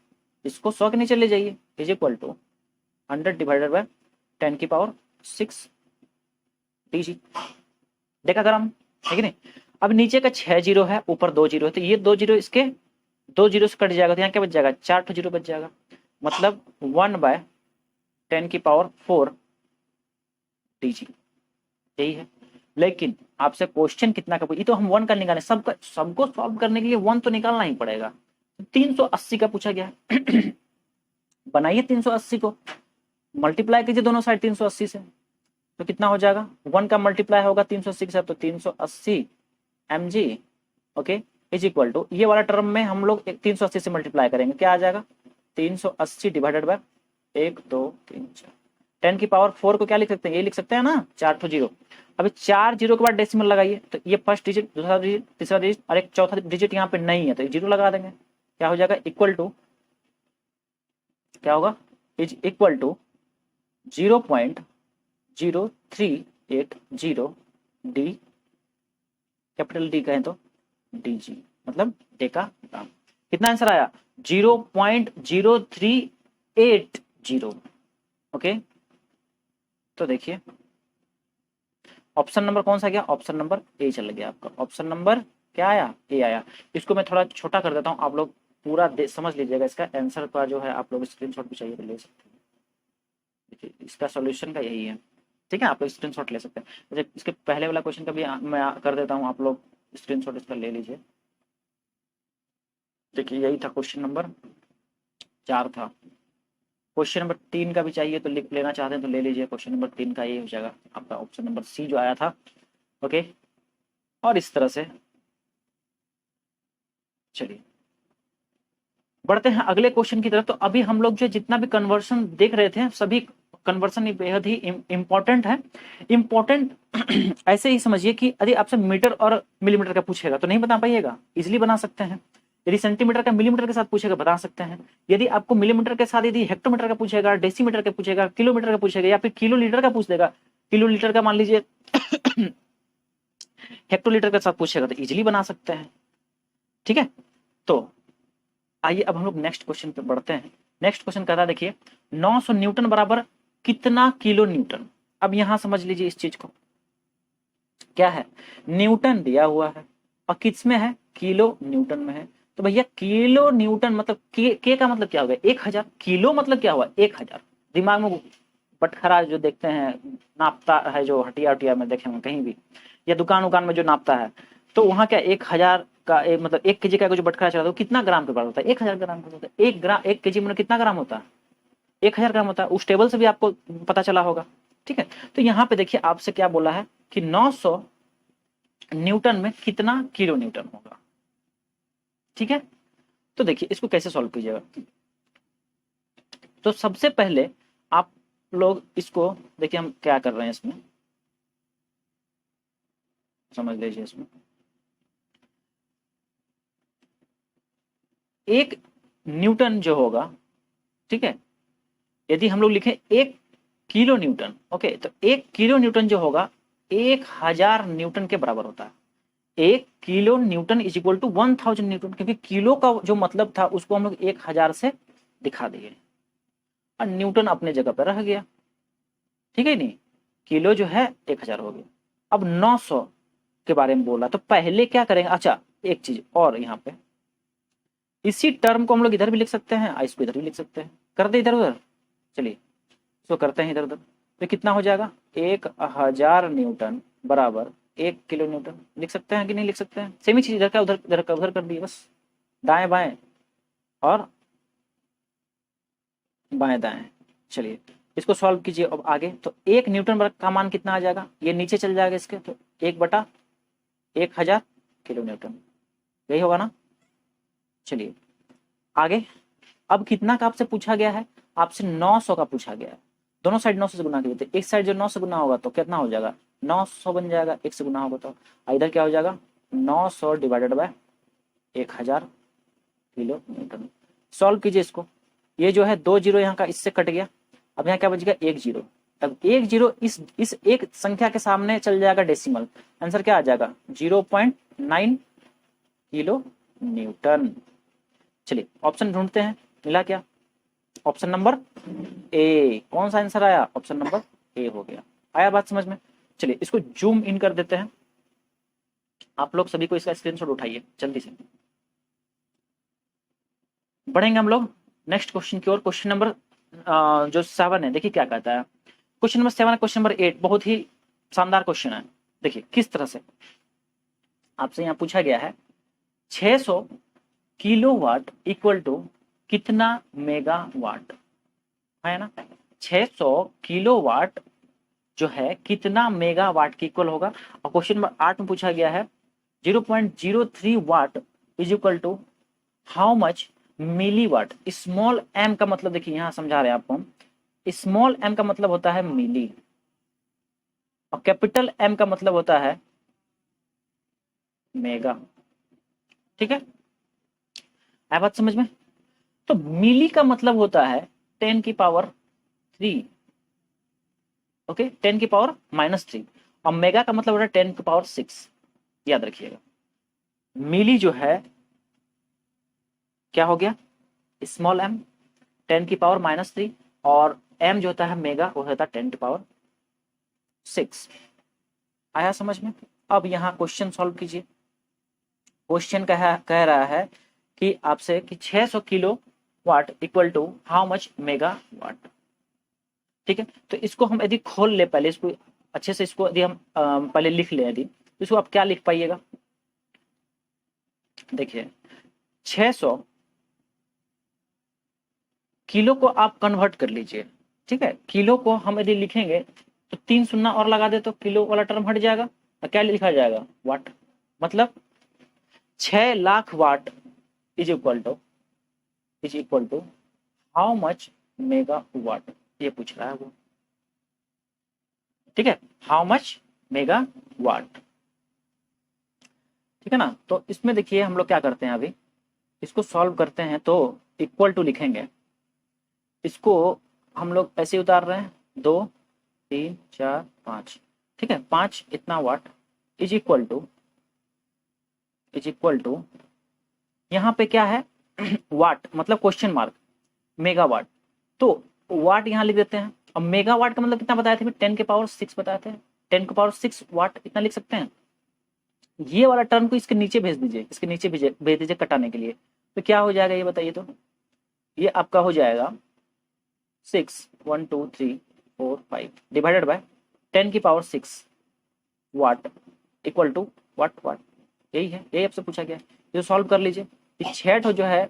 इसको 100 के नीचे ले जाइए, is equal to 100 divided by 10 की पावर 6 डीजी डेकाग्राम, है कि नहीं। अब नीचे का 6 जीरो है, ऊपर 2 जीरो है, तो ये 2 जीरो इसके 2 जीरो से कट जाएगा, तो यहाँ क्या बच जाएगा, 4 जीरो बच जाएगा, मतलब 1/10 की पावर 4 डीजी, यही है। लेकिन आपसे क्वेश्चन कितना का, ये तो हम 1 का निकाले, सबको सॉल्व करने के लिए 1 तो निकालना ही पड़ेगा। 380 का पूछा गया है बनाइए 380 को, मल्टीप्लाई कीजिए दोनों साइड 380 से, तो कितना हो जाएगा, 1 का मल्टीप्लाई होगा 380 से, तो 380 mg, okay, is equal to, ये वाला टर्म में हम लोग 380 से मल्टीप्लाई करेंगे, क्या आ जाएगा 380 डिवाइडेड बाय 1 2 3 4, 10 की पावर 4 को क्या लिख सकते हैं, ये लिख सकते हैं ना, 4 तो जीरो। अभी 4 जीरो के बाद डेसिमल लगाइए, तो ये फर्स्ट डिजिट, दूसरा डिजिट, तीसरा डिजिट और एक चौथा डिजिट यहाँ पे नहीं है, तो जीरो लगा देंगे, क्या हो जाएगा, इक्वल टू, क्या होगा, is equal to 0.0380 D, capital D कहें तो डीजी, मतलब डेकाग्राम। कितना आंसर आया, 0.0380। ओके, तो देखिए ऑप्शन नंबर कौन सा गया, ऑप्शन नंबर ए चल गया आपका, ऑप्शन नंबर क्या आया, ए आया। इसको मैं थोड़ा छोटा कर देता हूँ, आप लोग पूरा समझ लीजिएगा, इसका आंसर का जो है आप लोग स्क्रीनशॉट भी चाहिए तो ले सकते हैं, देखिए इसका सॉल्यूशन का यही है, ठीक है, आप लोग स्क्रीनशॉट ले सकते हैं। जैसे इसके पहले वाला क्वेश्चन का भी मैं कर देता हूँ, आप लोग स्क्रीनशॉट इसका ले लीजिए। देखिए यही था, क्वेश्चन नंबर 4 था, क्वेश्चन नंबर 3 का भी चाहिए तो लिख लेना चाहते हैं तो ले लीजिए, क्वेश्चन नंबर 3 का ये हो जाएगा आपका ऑप्शन नंबर सी जो आया था। ओके, और इस तरह से चलिए बढ़ते हैं अगले क्वेश्चन की तरफ। तो अभी हम लोग जो जितना भी कन्वर्सन देख रहे थे, सभी कन्वर्सन बेहद ही इम्पोर्टेंट है। इम्पोर्टेंट ऐसे ही समझिए कि यदि आपसे मीटर और मिलीमीटर का पूछेगा तो नहीं बता पाइएगा, इजिली बना सकते हैं। यदि सेंटीमीटर का मिलीमीटर के साथ पूछेगा बता सकते हैं। यदि आपको मिलीमीटर के साथ यदि हेक्टोमीटर का पूछेगा, डेसीमीटर का पूछेगा, किलोमीटर का पूछेगा या फिर किलो लीटर का पूछ देगा, किलो लीटर का मान लीजिए हेक्टोलीटर के साथ पूछेगा तो इजिली बना सकते हैं, ठीक है। तो आइए अब हम लोग नेक्स्ट क्वेश्चन पे बढ़ते हैं। नेक्स्ट क्वेश्चन कहता है, देखिए 900 न्यूटन बराबर कितना किलो न्यूटन। अब यहां समझ लीजिए इस चीज को, क्या है, न्यूटन दिया हुआ है और किस में है, किलो न्यूटन में है। तो भैया किलो न्यूटन मतलब के का मतलब क्या होगा, 1000, किलो मतलब क्या हुआ 1000। दिमाग में बटखरा जो देखते हैं नापता है, जो हटिया उटिया में देखेंगे कहीं भी या दुकान उकान में जो नापता है, तो वहां क्या 1000 का मतलब 1 केजी का जो बटखरा चला तो कितना ग्राम के बराबर होता है, 1000 ग्राम का होता है। 1 केजी में कितना ग्राम होता है, 1000 ग्राम होता है। उस टेबल से भी आपको पता चला होगा, ठीक है। तो यहाँ पे देखिए आपसे क्या बोला है कि 900 न्यूटन में कितना किलो न्यूटन होगा, ठीक है। तो देखिए इसको कैसे सॉल्व कीजिएगा। तो सबसे पहले आप लोग इसको देखिए, हम क्या कर रहे हैं इसमें समझ लीजिए। इसमें 1 न्यूटन जो होगा, ठीक है, यदि हम लोग लिखें 1 किलो न्यूटन, ओके, तो 1 किलो न्यूटन जो होगा 1000 न्यूटन के बराबर होता है। 1 kilo newton is equal to 1000 newton, क्योंकि किलो का जो मतलब था उसको हम लोग 1000 से दिखा दिए और न्यूटन अपने जगह पर रह गया। ठीक है नहीं, किलो जो है 1000 हो गया। अब 900 के बारे में बोला तो पहले क्या करेंगे, अच्छा एक चीज और, यहाँ पे इसी टर्म को हम लोग इधर भी लिख सकते हैं और इसको इधर भी लिख सकते हैं, कर दे इधर उधर। चलिए इसको करते हैं इधर उधर, तो कितना हो जाएगा, 1000 न्यूटन बराबर 1 किलो न्यूटन। लिख सकते हैं कि नहीं लिख सकते हैं, सेम ही चीज इधर का उधर, इधर का उधर कर दिए, बस दाएं बाएं और बाएं दाएं। चलिए इसको सॉल्व कीजिए अब आगे, तो 1 न्यूटन का मान कितना आ जाएगा, ये नीचे चल जाएगा इसके, तो 1/1000 किलो न्यूटन, यही होगा ना। चलिए आगे, अब कितना का आपसे पूछा गया है, आपसे 900 का पूछा गया है। दोनों साइड 900 से गुना कीजिए, तो एक साइड जो 900 गुना होगा तो कितना हो जाएगा, 900 बन जाएगा, 1 से गुना होगा तो इधर क्या हो जाएगा, 900 divided by 1000 kilo Newton. Solve कीजिए इसको, ये जो है 2 जीरो यहाँ का इससे कट गया, अब यहाँ क्या बच गया, 1 जीरो। अब 1 जीरो इस एक संख्या के सामने चल जाएगा डेसिमल, आंसर क्या आ जाएगा, 0.9 किलो न्यूटन। चलिए ऑप्शन ढूंढते हैं, मिला क्या, ऑप्शन नंबर ए। कौन सा आंसर आया, ऑप्शन नंबर ए हो गया। आया बात समझ में। चलिए इसको जूम इन कर देते हैं, आप लोग सभी को इसका स्क्रीनशॉट उठाइए जल्दी से। बढ़ेंगे हम लोग नेक्स्ट क्वेश्चन की ओर। क्वेश्चन नंबर जो 7 है, देखिए क्या कहता है। क्वेश्चन नंबर 7 क्वेश्चन नंबर 8 बहुत ही शानदार क्वेश्चन है। देखिए किस तरह से आपसे यहाँ पूछा गया है, 600 किलोवाट इक्वल टू कितना मेगावाट, है ना। 600 किलोवाट जो है कितना मेगावाट की इक्वल होगा, और क्वेश्चन नंबर 8 में पूछा गया है 0.03 watt is equal to how much milliwatt. Small M का मतलब देखिए यहाँ समझा रहे हैं आपको हम, स्मॉल एम का मतलब होता है मिली और कैपिटल एम का मतलब होता है मेगा। ठीक है, आया बात समझ में। तो मिली का मतलब होता है 10 की पावर 3, ओके 10 की पावर -3, और मेगा का मतलब होता है 10 की पावर 6। याद रखिएगा, मिली जो है क्या हो गया, स्मॉल एम 10 की पावर -3, और एम जो होता है मेगा वो होता है 10 की पावर 6। आया समझ में। अब यहाँ क्वेश्चन सॉल्व कीजिए। क्वेश्चन कह रहा है कि आपसे कि 600 kilowatt equal to how much megawatt. ठीक है, तो इसको हम यदि खोल ले पहले, इसको अच्छे से, इसको यदि हम पहले लिख ले, यदि तो इसको आप क्या लिख पाइएगा, देखिए 600 किलो को आप कन्वर्ट कर लीजिए। ठीक है, किलो को हम यदि लिखेंगे तो 3 शून्य और लगा दे तो किलो वाला टर्म हट जाएगा, और क्या लिखा जाएगा, वाट। मतलब 6 lakh watt is equal to how much megawatt, ये पूछ रहा है वो। ठीक है, हाउ मच मेगा वाट। ठीक है ना, तो इसमें देखिए हम लोग क्या करते हैं, अभी इसको सॉल्व करते हैं, तो इक्वल टू लिखेंगे, इसको हम लोग ऐसे उतार रहे हैं, 2 3 4 5। ठीक है, 5 इतना वाट इज इक्वल टू यहाँ पे क्या है वाट मतलब क्वेश्चन मार्क, मेगावाट, तो वाट यहाँ लिख देते हैं। अब मेगावाट का मतलब कितना बताया थे, 10 के पावर 6 बताए थे, 10 के पावर 6 वाट इतना लिख सकते हैं। ये वाला टर्म को इसके नीचे भेज दीजिए, इसके नीचे भेज दीजिए कटाने के लिए, तो क्या हो जाएगा ये बताइए, तो ये आपका हो जाएगा 6 1 2 3 4 5 डिवाइडेड बाय 10 की पावर 6 वाट इक्वल टू वाट। यही है, यही आपसे पूछा गया है, ये सॉल्व कर लीजिए। 6 जो है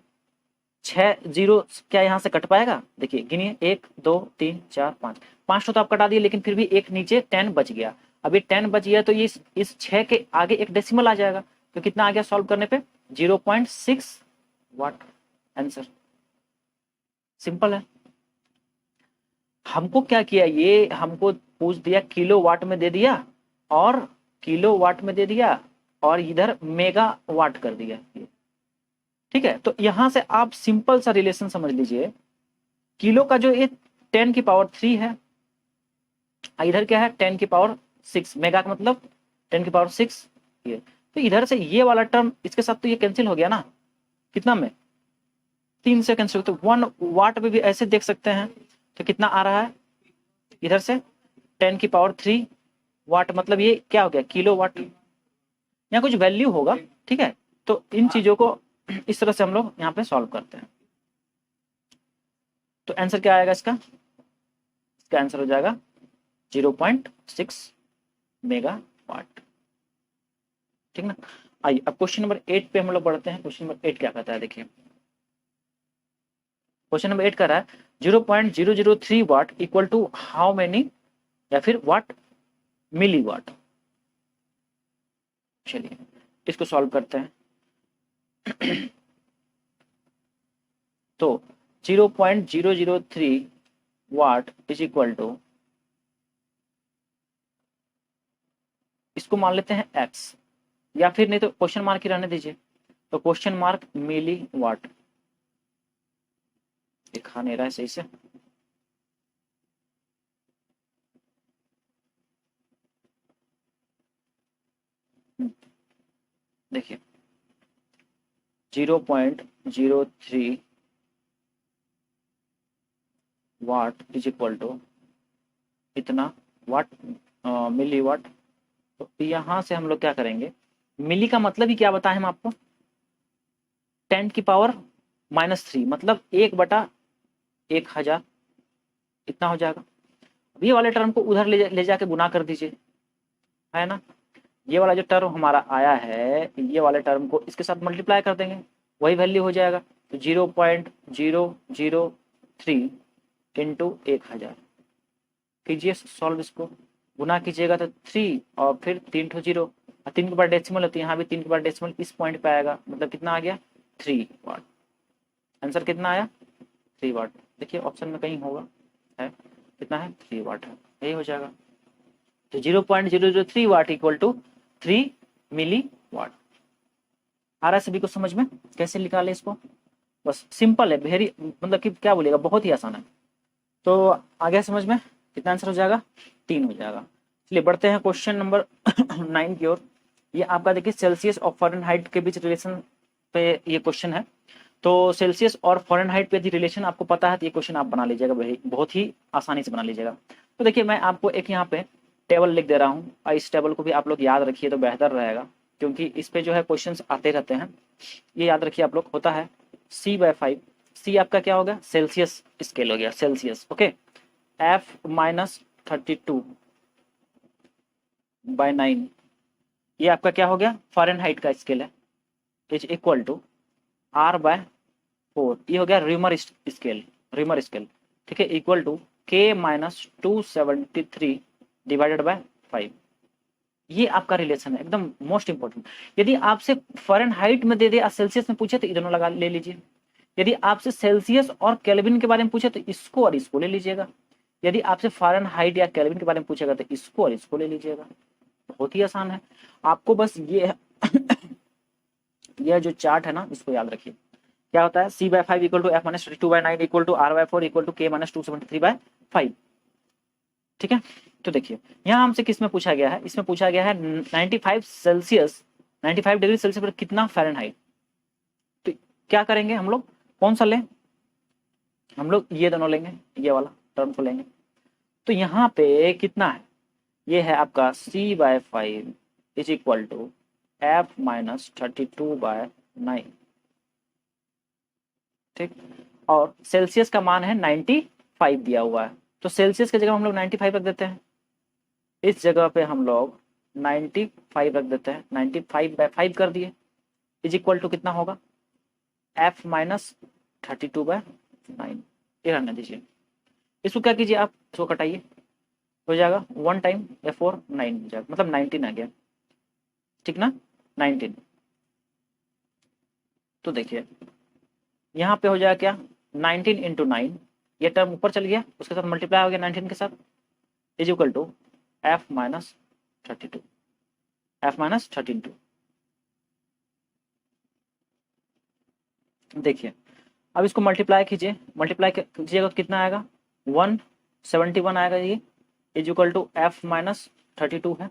6 जीरो क्या यहाँ से कट पाएगा, देखिए गिनिए 1 2 3 4 5, 5 तो आप कटा दिए, लेकिन फिर भी एक नीचे 10 बच गया। अब ये 10 बच गया तो ये इस 6 के आगे एक डेसिमल आ जाएगा, तो कितना आ गया सॉल्व करने पे, 0.6 वाट। आंसर सिंपल है। हमको क्या किया, ये हमको पूछ दिया किलो वाट में दे दिया, और किलो वाट में दे दिया, और इधर मेगा वाट कर दिया। ठीक है, तो यहां से आप सिंपल सा रिलेशन समझ लीजिए, किलो का जो ये 10 की पावर 3 है, इधर क्या है 10 की पावर 6, मेगा का मतलब 10 की पावर 6 ये, तो इधर से ये वाला टर्म इसके साथ तो ये कैंसिल हो गया ना, कितना में 3 से कैंसिल, तो 1 वाट में भी ऐसे देख सकते हैं। तो कितना आ रहा है इधर से 10⁻³ वाट, मतलब ये क्या हो गया किलो वाट, यहाँ कुछ वैल्यू होगा। ठीक है, तो इन चीजों को इस तरह से हम लोग यहाँ पे सॉल्व करते हैं। तो आंसर क्या आएगा इसका आंसर हो जाएगा 0.6 मेगावाट। ठीक ना। आइए अब क्वेश्चन नंबर 8 पे हम लोग बढ़ते हैं। क्वेश्चन नंबर 8 क्या कहता है, देखिए क्वेश्चन नंबर 8 कह रहा है 0.003 वाट इक्वल टू हाउ मेनी, या फिर वाट मिली वाट। चलिए इसको सॉल्व करते हैं। तो 0.003 वाट इज इक्वल टू, इसको मान लेते हैं x, या फिर नहीं तो क्वेश्चन मार्क ही रहने दीजिए, तो क्वेश्चन मार्क मिली वाट, दिखा नहीं रहा है सही से। देखिए 0.03 वाट इज इक्वल टू इतना वाट मिली वाट। तो यहां से हम लोग क्या करेंगे, मिली का मतलब ही क्या बताएं हम आपको, 10⁻³ मतलब 1/1000 इतना हो जाएगा। ये वाले टर्म को उधर ले जाके गुना कर दीजिए, है ना। ये वाला जो टर्म हमारा आया है, ये वाले टर्म को इसके साथ मल्टीप्लाई कर देंगे, वही वैल्यू हो जाएगा। तो 0.003 इंटू 1000 कीजिए सॉल्व, इसको गुना कीजिएगा तो 3 और फिर 3 ठो 0, 3 के बाद डेसिमल होती है, यहाँ भी 3 के बाद डेसिमल इस पॉइंट पे आएगा, मतलब कितना आ गया 3 वाट। आंसर कितना आया 3 वाट। देखिए ऑप्शन में कहीं होगा, है कितना है 3 वाट है, यही हो जाएगा। तो 0.003 वाट इक्वल टू 3 मिली वाट। आ रहा है सभी को समझ में, कैसे निकाले इसको, बस सिंपल है, वेरी मतलब कि क्या बोलिएगा, बहुत ही आसान है। तो आगे समझ में, कितना आंसर हो जाएगा 3 हो जाएगा। चलिए बढ़ते हैं क्वेश्चन नंबर 9 की ओर। ये आपका देखिए सेल्सियस और फ़ारेनहाइट के बीच रिलेशन पे ये क्वेश्चन है। तो सेल्सियस और फ़ारेनहाइट पे यदि रिलेशन आपको पता है तो ये क्वेश्चन आप बना लीजिएगा, बहुत ही आसानी से बना लीजिएगा। तो देखिए मैं आपको एक यहाँ पे टेबल लिख दे रहा हूँ, और इस टेबल को भी आप लोग याद रखिए तो बेहतर रहेगा, क्योंकि इस पे जो है क्वेश्चंस आते रहते हैं। ये याद रखिए आप लोग, होता है C/5। C आपका क्या हो गया, सेल्सियस स्केल हो गया, सेल्सियस। ओके, F-32/9 ये आपका क्या हो गया, फ़ारेनहाइट का स्केल है, इज इक्वल टू R/4 ये हो गया रीमर स्केल, रीमर स्केल। ठीक है, equal to K-273 divided by 5। ये आपका रिलेशन है, एकदम मोस्ट इंपॉर्टेंट। यदि आपसे फ़ारेनहाइट में दे दे, सेल्सियस में पूछे तो इधर लगा ले लीजिए। यदि आपसे सेल्सियस और केल्विन के बारे में पूछे तो इसको और इसको ले लीजिएगा। यदि आपसे फ़ारेनहाइट या केल्विन के बारे में पूछेगा तो इसको और इसको ले लीजिएगा। बहुत ही आसान है, आपको बस ये यह जो चार्ट है ना, इसको याद रखिए। क्या होता है, C/5 equal to F-32/9 equal to R/4 equal to K-273/5। ठीक है, तो देखिए यहाँ हमसे किस में पूछा गया है, इसमें पूछा गया है 95 सेल्सियस, 95 डिग्री सेल्सियस पर कितना फ़ारेनहाइट। तो क्या करेंगे हम लोग, कौन सा लें, हम लोग ये दोनों लेंगे, ये वाला टर्म को लेंगे। तो यहाँ पे कितना है, ये है आपका C/5 is equal to F-32/9। ठीक, और सेल्सियस का मान है 95 दिया हुआ है, तो सेल्सियस की जगह हम लोग 95 रख देते हैं। इस जगह पे हम लोग 95 रख देते हैं, 95/5 कर दिए, इज इक्वल टू कितना होगा F-32/9। ये रहने दीजिए, इसको क्या कीजिए आप, इसको कटाइए, हो जाएगा 1 टाइम F4 9 हो जाएगा, मतलब 19 आ गया। ठीक ना, 19। तो देखिए यहाँ पे हो जाएगा क्या, 19 इंटू 9, ये टर्म ऊपर चल गया, उसके साथ मल्टीप्लाई हो गया 19 के साथ, is equal to F-32, F-32। देखिए अब इसको मल्टीप्लाई कीजिए, मल्टीप्लाई कीजिएगा तो कितना आएगा 171 आएगा, ये इज इक्वल टू F-32 है।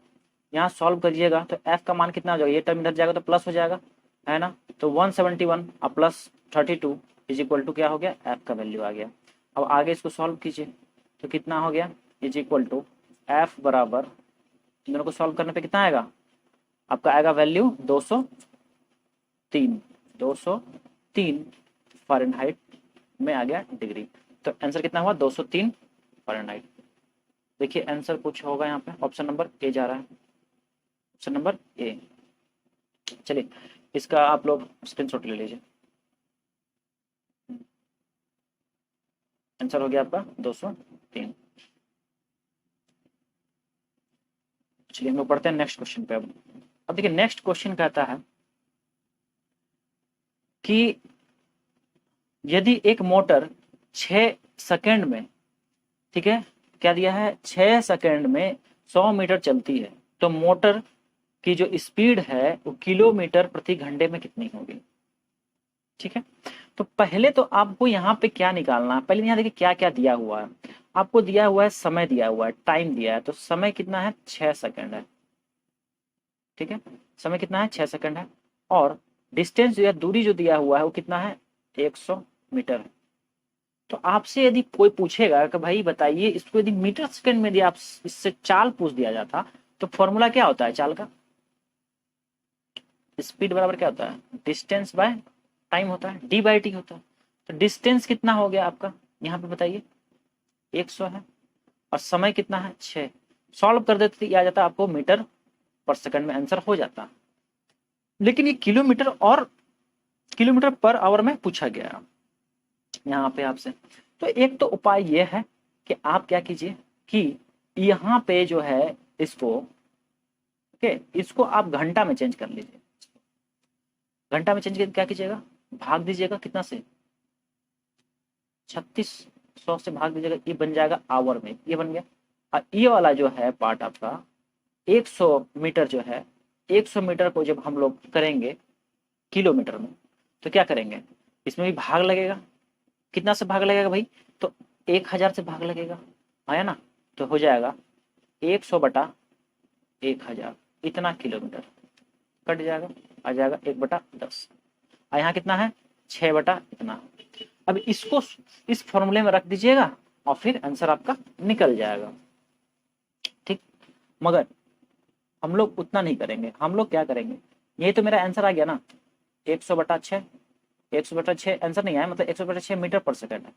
यहाँ सॉल्व करिएगा तो f का मान कितना हो जाएगा, ये टर्म इधर जाएगा तो प्लस हो जाएगा, है ना। तो 171 और प्लस 32 इज इक्वल टू क्या हो गया, f का वैल्यू आ गया। अब आगे इसको सॉल्व कीजिए तो कितना हो गया, इज इक्वल टू f बराबर, इन दोनों को सॉल्व करने पे कितना आएगा, आपका आएगा वैल्यू 203 फ़ारेनहाइट में आ गया डिग्री। तो आंसर कितना हुआ, 203 फ़ारेनहाइट। देखिए आंसर कुछ होगा यहाँ पे, ऑप्शन नंबर ए जा रहा है, ऑप्शन नंबर ए। चलिए इसका आप लोग स्क्रीनशॉट ले लीजिए। आंसर हो गया आपका 203। चलिए हम लोग पढ़ते हैं नेक्स्ट क्वेश्चन पे। अब देखिए नेक्स्ट क्वेश्चन कहता है कि यदि एक मोटर 6 सेकंड में, ठीक है, क्या दिया है, 6 सेकंड में 100 मीटर चलती है तो मोटर की जो स्पीड है वो किलोमीटर प्रति घंटे में कितनी होगी। ठीक है, तो पहले तो आपको यहाँ पे क्या निकालना है, पहले यहाँ देखिए क्या क्या दिया हुआ है। आपको दिया हुआ है समय, दिया हुआ है टाइम दिया है, तो समय कितना है, 6 सेकंड है। ठीक है, समय कितना है, 6 सेकंड है। और डिस्टेंस जो है, दूरी जो दिया हुआ है वो कितना है, 100 मीटर है। तो आपसे यदि कोई पूछेगा कि भाई बताइए इसको यदि मीटर सेकंड में यदि आप इससे चाल पूछ दिया जाता तो फॉर्मूला क्या होता है चाल का, स्पीड बराबर क्या होता है, डिस्टेंस बाय टाइम होता है, डी बाई टी होता है। तो डिस्टेंस कितना हो गया आपका यहाँ पे बताइए, 100 है, और समय कितना है, 6। सॉल्व कर देते आ जाता आपको मीटर पर सेकंड में आंसर हो जाता। लेकिन ये किलोमीटर और किलोमीटर पर आवर में पूछा गया यहाँ पे आपसे। तो एक तो उपाय ये है कि आप क्या कीजिए कि यहाँ पे जो है इसको, ओके, इसको आप घंटा में चेंज कर लीजिए। घंटा में चेंज करके क्या कीजिएगा, भाग दीजिएगा कितना से, 3600 से भाग दीजिएगा, ये बन जाएगा आवर में, ये बन गया। और ये वाला जो है पार्ट आपका 100 मीटर जो है, 100 मीटर को जब हम लोग करेंगे किलोमीटर में तो क्या करेंगे, इसमें भी भाग लगेगा। कितना से भाग लगेगा भाई, तो 1000 से भाग लगेगा, आया ना। तो हो जाएगा 100 बटा 1000, इतना किलोमीटर कट जाएगा, आ जाएगा 1/10। और यहाँ कितना है, 6 बटा इतना। अब इसको इस फॉर्मूले में रख दीजिएगा और फिर आंसर आपका निकल जाएगा। ठीक, मगर हम लोग उतना नहीं करेंगे। हम लोग क्या करेंगे, ये तो मेरा आंसर आ गया ना, 100/6, 100/6 आंसर नहीं आया, मतलब 100/6 मीटर पर सेकंड है।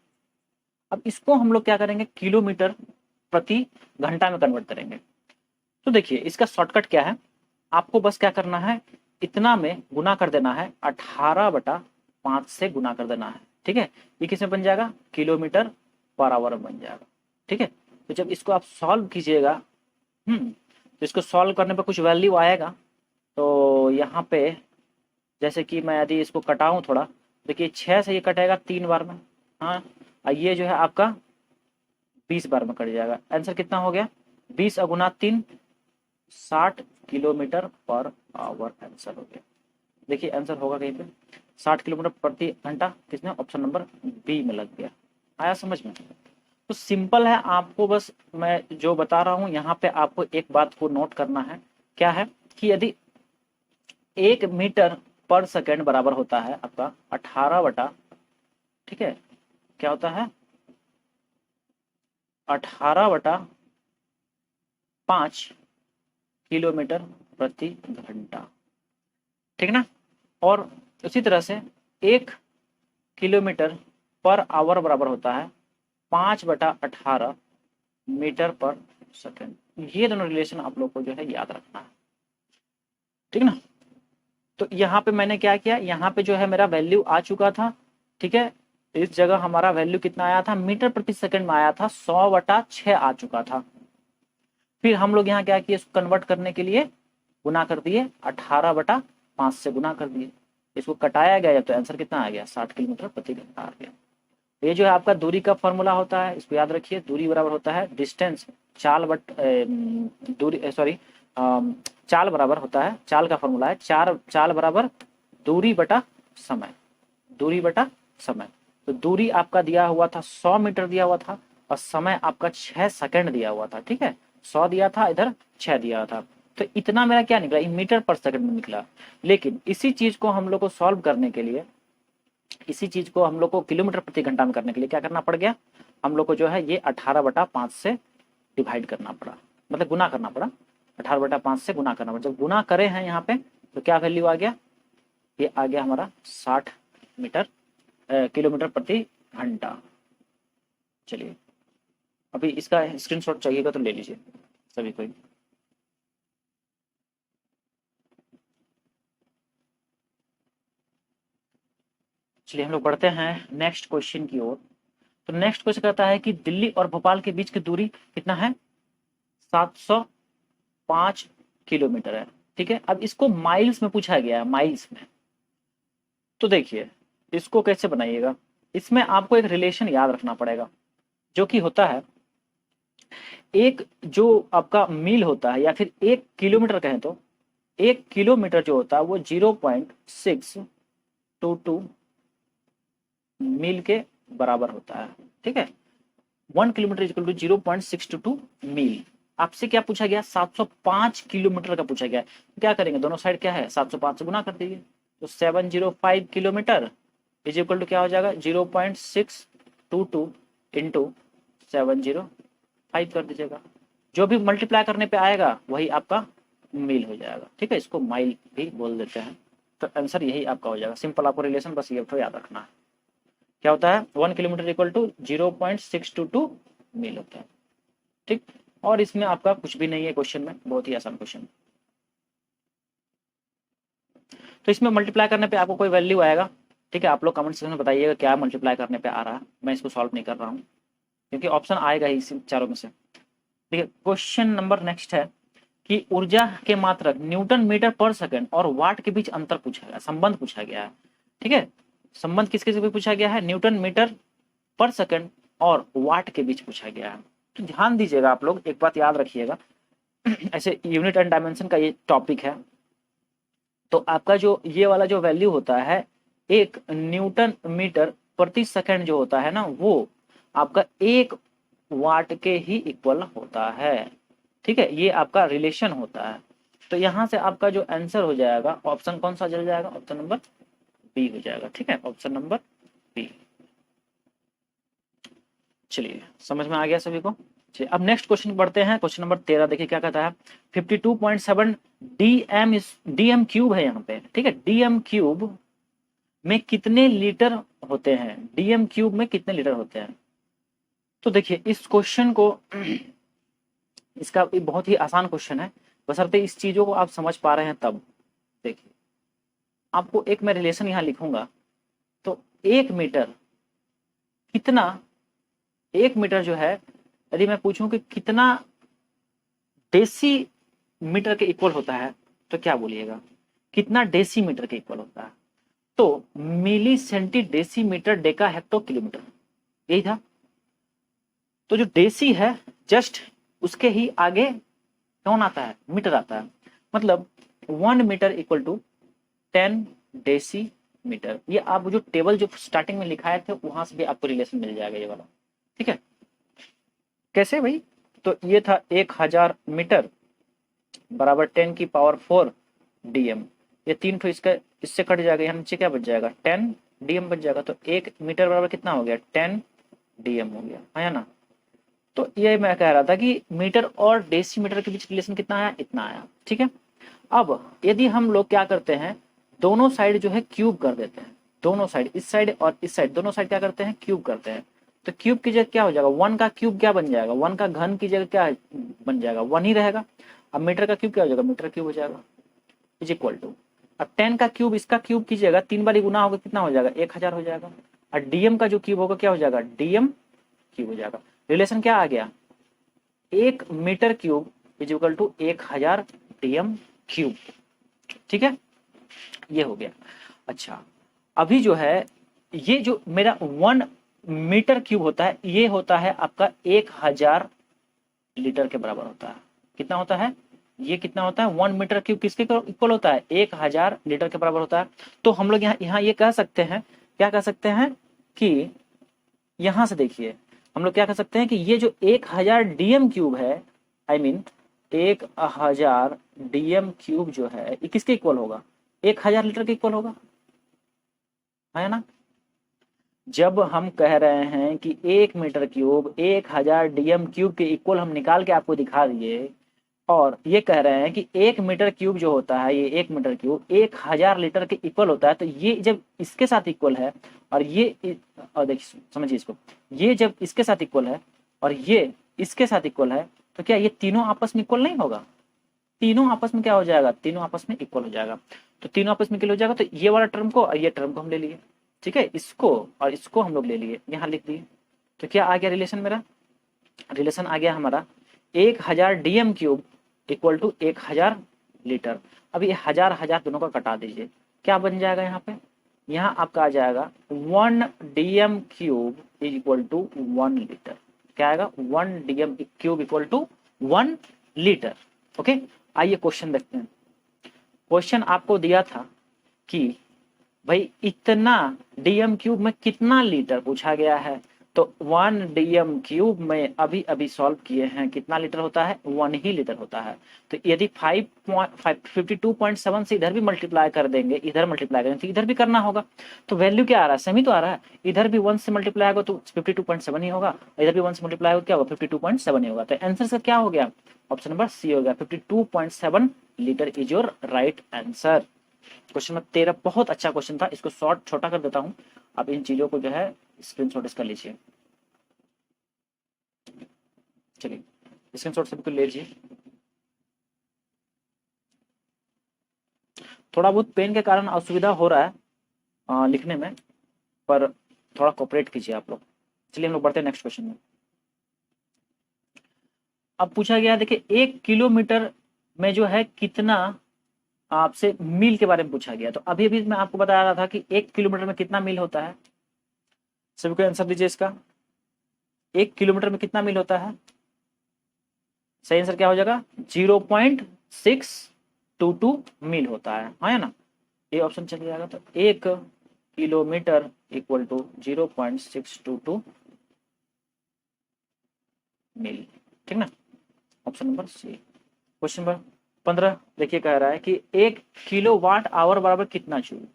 अब इसको हम लोग क्या करेंगे, किलोमीटर प्रति घंटा में कन्वर्ट करेंगे। तो देखिए इसका शॉर्टकट क्या है, आपको बस क्या करना है, इतना में गुना कर देना है, 18/5 से गुना कर देना है। ठीक है, ये किसमें बन जाएगा, किलोमीटर पर आवर बन जाएगा। ठीक है, तो जब इसको आप सॉल्व कीजिएगा, तो इसको सॉल्व करने पर कुछ वैल्यू आएगा। तो यहाँ पे जैसे कि मैं यदि इसको कटाऊँ थोड़ा, देखिए 6 से ये कटेगा 3 बार में, हाँ, और ये जो है आपका 20 बार में कट जाएगा। आंसर कितना हो गया, 20 गुना 3, 60 किलोमीटर पर आवर आंसर हो गया। देखिए आंसर होगा कहीं पे 60 किलोमीटर प्रति घंटा, किसमें, ऑप्शन नंबर बी में लग गया। आया समझ में। तो सिंपल है, आपको बस मैं जो बता रहा हूँ यहाँ पे आपको एक बात को नोट करना है, क्या है कि यदि 1 मीटर पर सेकंड बराबर होता है आपका 18 बटा, ठीक है, क्या होता है, 18/5 किलोमीटर प्रति घंटा। ठीक ना। और उसी तरह से 1 किलोमीटर पर आवर बराबर होता है 5/18 मीटर पर सेकंड। ये दोनों रिलेशन आप लोग को जो है याद रखना है। ठीक ना। तो यहाँ पे मैंने क्या किया, यहाँ पे जो है मेरा वैल्यू आ चुका था। ठीक है, इस जगह हमारा वैल्यू कितना आया था, मीटर प्रति सेकंड में आया था, 100/6 आ चुका था। फिर हम लोग यहाँ क्या किए, इसको कन्वर्ट करने के लिए गुना कर दिए, 18/5 से गुना कर दिए, इसको कटाया गया तो आंसर कितना आ गया, 60 किलोमीटर प्रति घंटा आ गया। ये जो है आपका दूरी का फॉर्मूला होता है, इसको याद रखिए। दूरी बराबर होता है डिस्टेंस, चाल बट दूरी, सॉरी चाल बराबर होता है, चाल का फॉर्मूला है चाल बराबर दूरी बटा समय, दूरी बटा समय। तो दूरी आपका दिया हुआ था 100 मीटर दिया हुआ था, और समय आपका 6 सेकंड दिया हुआ था। ठीक है, 100 दिया था, इधर 6 दिया था। तो इतना मेरा क्या निकला, मीटर पर सेकंड में निकला। लेकिन इसी चीज को हम लोग को सॉल्व करने के लिए, इसी चीज को हम लोग को किलोमीटर प्रति घंटा में करने के लिए क्या करना पड़ गया, हम लोग को जो है ये 18/5 से डिवाइड करना पड़ा, मतलब गुना करना पड़ा, 18/5 से गुना करना पड़ा। जब गुना करे हैं यहाँ पे तो क्या वैल्यू आ गया, ये आ गया हमारा 60 किलोमीटर प्रति घंटा। चलिए अभी इसका स्क्रीनशॉट चाहिएगा तो ले लीजिए सभी कोई। चलिए हम लोग बढ़ते हैं नेक्स्ट क्वेश्चन की ओर। तो नेक्स्ट क्वेश्चन कहता है कि दिल्ली और भोपाल के बीच की दूरी कितना है, 705 किलोमीटर है। ठीक है, अब इसको माइल्स में पूछा गया है, माइल्स में। तो देखिए इसको कैसे बनाइएगा, इसमें आपको एक रिलेशन याद रखना पड़ेगा, जो कि होता है एक जो आपका मील होता है या फिर 1 किलोमीटर कहें तो 1 किलोमीटर जो होता है वो 0.622 मील के बराबर होता है। ठीक है, 1 किलोमीटर इक्वल टू 0.622 मील। आपसे क्या पूछा गया, 705 किलोमीटर का पूछा गया। क्या करेंगे, दोनों साइड क्या है 705 से गुना कर दीजिए, तो 705 किलोमीटर इज इक्वल टू क्या हो जाएगा 0.622 इंटू 705 कर दीजिएगा। जो भी मल्टीप्लाई करने पे आएगा वही आपका मील हो जाएगा। ठीक है, इसको माइल भी बोल देते हैं। तो आंसर यही आपका हो जाएगा। सिंपल आपको रिलेशन बस ये तो याद रखना है, क्या होता है 1 किलोमीटर इक्वल टू 0.622 मील होता है। ठीक, और इसमें आपका कुछ भी नहीं है क्वेश्चन में, बहुत ही आसान क्वेश्चन। तो इसमें मल्टीप्लाई करने पे आपको कोई वैल्यू आएगा। ठीक है, आप लोग कमेंट सेक्शन में बताइएगा क्या मल्टीप्लाई करने पे आ रहा है, मैं इसको सॉल्व नहीं कर रहा हूँ क्योंकि ऑप्शन आएगा ही इस चारों में से। ठीक है, क्वेश्चन नंबर नेक्स्ट है कि ऊर्जा के मात्रक न्यूटन मीटर पर सेकंड और वाट के बीच अंतर पूछा गया, संबंध पूछा गया है। ठीक है, संबंध किसके से पूछा गया है, न्यूटन मीटर पर सेकंड और वाट के बीच पूछा गया है। तो ध्यान दीजिएगा आप लोग, एक बात याद रखिएगा ऐसे यूनिट एंड डायमेंशन का ये टॉपिक है, तो आपका जो ये वाला जो वैल्यू होता है 1 न्यूटन मीटर प्रति सेकंड जो होता है ना, वो आपका 1 वाट के ही इक्वल होता है। ठीक है, ये आपका रिलेशन होता है। तो यहाँ से आपका जो आंसर हो जाएगा ऑप्शन कौन सा चल जाएगा, ऑप्शन नंबर बी हो जाएगा। ठीक है, ऑप्शन नंबर बी। चलिए समझ में आ गया सभी को। चलिए अब नेक्स्ट क्वेश्चन बढ़ते हैं। क्वेश्चन नंबर 13 देखिए क्या कहता है, 52.7 डीएम क्यूब है यहाँ पे। ठीक है, डीएम क्यूब में कितने लीटर होते हैं, डीएम क्यूब में कितने लीटर होते हैं। तो देखिए इस क्वेश्चन को इसका बहुत ही आसान क्वेश्चन है, बशर्ते इस चीजों को आप समझ पा रहे हैं तब। देखिए आपको एक मैं रिलेशन यहाँ लिखूंगा, तो 1 मीटर कितना, 1 मीटर जो है यदि मैं पूछूं कि कितना डेसी मीटर के इक्वल होता है तो क्या बोलिएगा, कितना डेसी मीटर के इक्वल होता है। तो milli centi deci metre deca hecto kilometre, यही था। तो जो डेसी है जस्ट उसके ही आगे कौन आता है, मीटर आता है। मतलब 1 metre equal to 10 decimetre. ये आप जो टेबल जो स्टार्टिंग में लिखाए थे वहां से भी आपको रिलेशन मिल जाएगा ये वाला। ठीक है, कैसे भाई, तो ये था 1000 मीटर बराबर 10 की पावर 4 डीएम। ये 3 तो इसका इससे कट जाएगा, यहाँ नीचे क्या बच जाएगा 10 डीएम बच जाएगा। तो 1 मीटर बराबर कितना हो गया 10 डीएम हो गया, है ना। तो ये मैं कह रहा था कि मीटर और डेसीमीटर के बीच रिलेशन कितना आया, इतना आया। ठीक है, अब यदि हम लोग क्या करते हैं, दोनों साइड जो है क्यूब कर देते हैं, दोनों साइड इस साइड और इस साइड दोनों साइड क्या करते हैं क्यूब करते हैं। तो क्यूब की जगह क्या हो जाएगा, 1 का क्यूब क्या बन जाएगा, 1 का घन की जगह क्या बन जाएगा 1 ही रहेगा। अब मीटर का क्यूब क्या हो जाएगा, मीटर क्यूब हो जाएगा इज इक्वल टू, अब 10 का क्यूब इसका क्यूब कीजिएगा 3 बार गुना होगा कितना हो जाएगा 1000 हो जाएगा। और डीएम का जो क्यूब होगा क्या हो जाएगा डीएम क्यूब हो जाएगा। रिलेशन क्या आ गया, 1 metre cube is equal to 1000 DM cube. ठीक है, ये हो गया। अच्छा अभी जो है ये जो मेरा 1 मीटर क्यूब होता है ये होता है आपका 1000 लीटर के बराबर होता है। कितना होता है, ये कितना होता है 1 मीटर क्यूब किसके इक्वल होता है 1000 लीटर के बराबर होता है। तो हम लोग यहाँ ये कह सकते हैं, क्या कह सकते हैं कि यहां से देखिए हम लोग क्या कह सकते हैं कि ये जो 1000 डीएम क्यूब है, आई मीन 1000 डीएम क्यूब जो है ये किसके इक्वल होगा? 1000 लीटर के इक्वल होगा, है ना? जब हम कह रहे हैं कि 1 मीटर क्यूब 1000 डीएम क्यूब के इक्वल हम निकाल के आपको दिखा दिए, और ये कह रहे हैं कि 1 मीटर क्यूब जो होता है, ये 1 मीटर क्यूब 1000 लीटर के इक्वल होता है, तो ये जब इसके साथ इक्वल है और ये, और देखिए समझिए इसको, ये जब इसके साथ इक्वल है और ये इसके साथ इक्वल है, तो क्या ये तीनों आपस में इक्वल नहीं होगा? तीनों आपस में क्या हो जाएगा? तीनों आपस में इक्वल हो जाएगा। तो तीनों आपस में इक्वल हो जाएगा, तो ये वाला टर्म को और ये टर्म को हम ले लिए, ठीक है, इसको और इसको हम लोग ले लिए, यहाँ लिख दिए। तो क्या आ गया रिलेशन? मेरा रिलेशन आ गया हमारा 1000 DM cube equal to 1000 litre. अब ये हजार हजार दोनों का कटा दीजिए, क्या बन जाएगा यहाँ पे? यहाँ आपका आ जाएगा 1 DM cube is equal to 1 litre. क्या आएगा? 1 DM cube equal to 1 litre. Okay, आइए क्वेश्चन देखते हैं। क्वेश्चन आपको दिया था कि भाई इतना डीएम क्यूब में कितना लीटर पूछा गया है, तो 1 डीएम क्यूब में अभी अभी सॉल्व किए हैं, कितना लीटर होता है? 1 ही लीटर होता है। तो यदि 52.7 से इधर भी मल्टीप्लाई कर देंगे, इधर मल्टीप्लाई करेंगे तो इधर भी करना होगा, तो वैल्यू क्या आ रहा है? सेम ही तो आ रहा है। इधर भी 1 से मल्टीप्लाई होगा तो 52.7 ही होगा, इधर भी 1 से मल्टीप्लाई होगा, क्या होगा? 52.7 ही होगा। तो आंसर से क्या हो गया? ऑप्शन नंबर सी हो गया, 52.7 litre is your right answer. Question number 13 बहुत अच्छा क्वेश्चन था, इसको शॉर्ट छोटा कर देता हूं, आप इन चीजों को जो है स्क्रीनशॉट इसका लीजिए। चलिए स्क्रीनशॉट से बिल्कुल ले लीजिए। थोड़ा बहुत पेन के कारण असुविधा हो रहा है लिखने में, पर थोड़ा कोऑपरेट कीजिए आप लोग। चलिए हम लोग बढ़ते हैं नेक्स्ट क्वेश्चन में। अब पूछा गया, देखिए 1 किलोमीटर में जो है कितना, आपसे मील के बारे में पूछा गया। तो अभी अभी मैं आपको बता रहा था कि 1 किलोमीटर में कितना मील होता है। सभी को आंसर दीजिए इसका, 1 किलोमीटर में कितना मील होता है? सही आंसर क्या हो जाएगा? 0.622 मील होता है, हाँ या ना? ये ऑप्शन चल जाएगा। तो 1 किलोमीटर इक्वल टू 0.622 मील, ठीक ना? Option number C. Question number 15 देखिए, कह रहा है कि 1 किलोवाट आवर बराबर कितना जूल?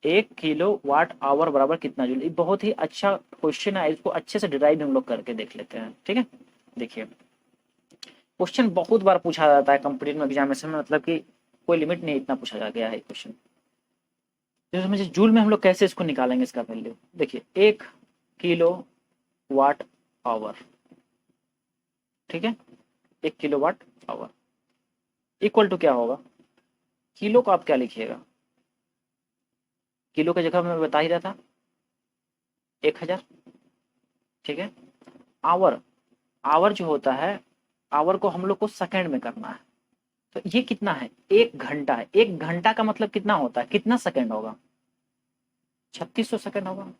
1 किलोवाट आवर बराबर कितना जूल? ये बहुत ही अच्छा क्वेश्चन है, इसको अच्छे से डिराइव हम लोग करके देख लेते हैं, ठीक है? देखिए क्वेश्चन बहुत बार पूछा जाता है कॉम्पिटिटिव एग्जामिनेशन में, मतलब कि कोई लिमिट नहीं, इतना पूछा जा गया है क्वेश्चन। तो समझिए जूल में हम लोग कैसे इसको निकालेंगे इसका वैल्यू। देखिए 1 किलो वाट आवर, ठीक है, 1 kilowatt hour equal to क्या होगा? किलो को आप क्या लिखिएगा? किलो की जगह मैं बता ही रहा था 1000, ठीक है। आवर, आवर जो होता है, आवर को हम लोग को सेकंड में करना है, तो ये कितना है? 1 घंटा है। 1 घंटा का मतलब कितना होता है? कितना सेकंड होगा? 3600 सेकंड होगा,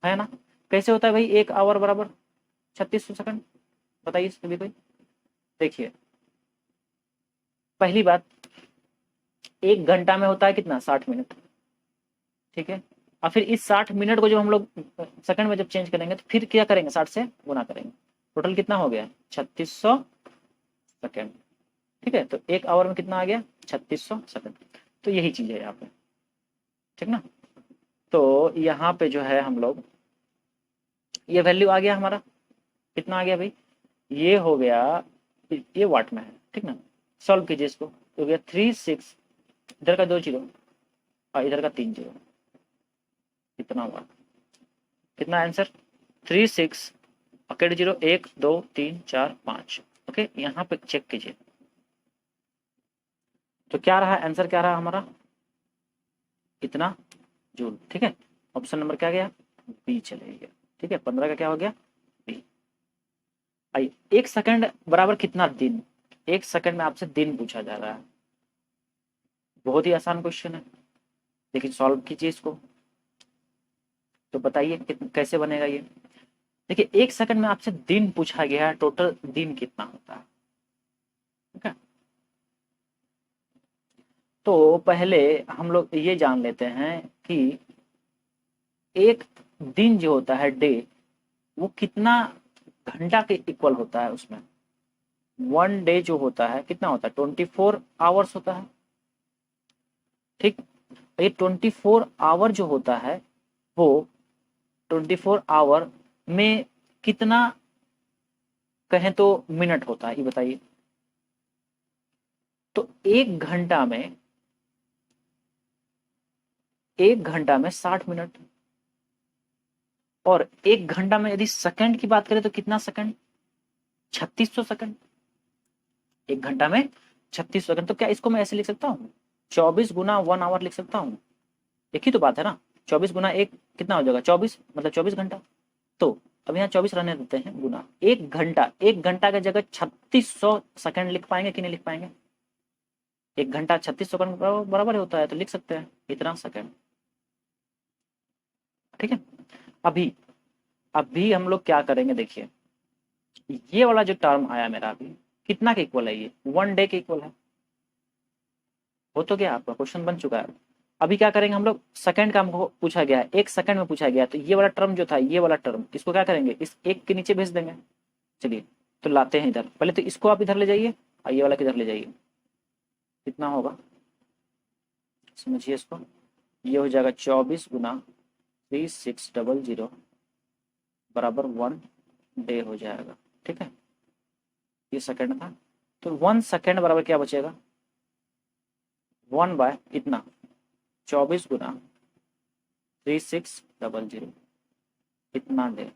है ना? कैसे होता है भाई 1 आवर बराबर 3600 सेकंड? बताइए सभी कोई। देखिए पहली बात, 1 घंटा में होता है कितना? 60 मिनट, ठीक है। और फिर इस 60 मिनट को जब हम लोग सेकंड में जब चेंज करेंगे तो फिर क्या करेंगे? 60 से गुना करेंगे, टोटल कितना हो गया? 3600 सेकंड, ठीक है। तो 1 आवर में कितना आ गया? 3600 सेकंड। तो यही चीज है यहाँ पे, ठीक ना? तो यहाँ पे जो है हम लोग, ये वैल्यू आ गया हमारा, कितना आ गया भाई? ये हो गया, ये वाट में है, ठीक ना? सॉल्व कीजिए इसको, तो हो गया 36, इधर का 2 जीरो और इधर का 3 जीरो, कितना हुआ? कितना आंसर? 36 और 0, 1 2 3 4 5। ओके, यहाँ पे चेक कीजिए, तो क्या रहा आंसर? क्या रहा हमारा? इतना जूल, ठीक है। ऑप्शन नंबर क्या गया? बी चले गया, ठीक है। 15 का क्या हो गया? बी। आइए, 1 सेकंड बराबर कितना दिन? 1 सेकंड में आपसे दिन पूछा जा रहा है, बहुत ही आसान क्वेश्चन है। लेकिन सॉल्व कीजिए इसको, तो बताइए कैसे बनेगा ये। देखिए 1 सेकंड में आपसे दिन पूछा गया है, टोटल दिन कितना होता है, ठीक है। तो पहले हम लोग ये जान लेते हैं कि एक दिन जो होता है, डे, वो कितना घंटा के इक्वल होता है उसमें। 1 डे जो होता है कितना होता है, 24 आवर्स होता है। ठीक, ये 24 आवर जो होता है वो 24 आवर में कितना कहें तो मिनट होता है, ये बताइए। तो 1 घंटा में 60 मिनट, और 1 घंटा में यदि सेकंड की बात करें तो कितना सेकंड, 3600 सेकंड। 1 घंटा में 3600 सेकंड। तो क्या इसको मैं ऐसे लिख सकता हूँ, 24 गुना 1 आवर लिख सकता हूँ। एक ही तो बात है ना, 24 गुना 1 कितना हो जाएगा, 24, मतलब 24 घंटा। तो अब यहाँ 24 रहने देते हैं, गुना 1 घंटा। 1 घंटा की जगह 3600 सेकंड लिख पाएंगे कि नहीं लिख पाएंगे। 1 घंटा 3600 सेकंड बराबर होता है, तो लिख सकते हैं इतना सेकंड। ठीक है, अभी अभी हम लोग क्या करेंगे, देखिए ये वाला जो टर्म आया मेरा अभी कितना के इक्वल है, ये 1 डे के इक्वल है। हो तो गया, आपका क्वेश्चन बन चुका है। अभी क्या करेंगे हम लोग, सेकंड का हमको पूछा गया है, 1 सेकंड में पूछा गया है, तो ये वाला टर्म जो था, ये वाला टर्म, इसको क्या करेंगे, इस 1 के नीचे भेज देंगे। चलिए तो लाते हैं इधर, पहले तो इसको आप इधर ले जाइए और ये वाला किधर ले जाइए। कितना होगा समझिए इसको, ये हो जाएगा 24 गुना 3600 बराबर 1 डे हो जाएगा। ठीक है, ये सेकंड था, तो 1 सेकंड बराबर क्या बचेगा, 1 बाय इतना 24 गुना 3600 इतना डे।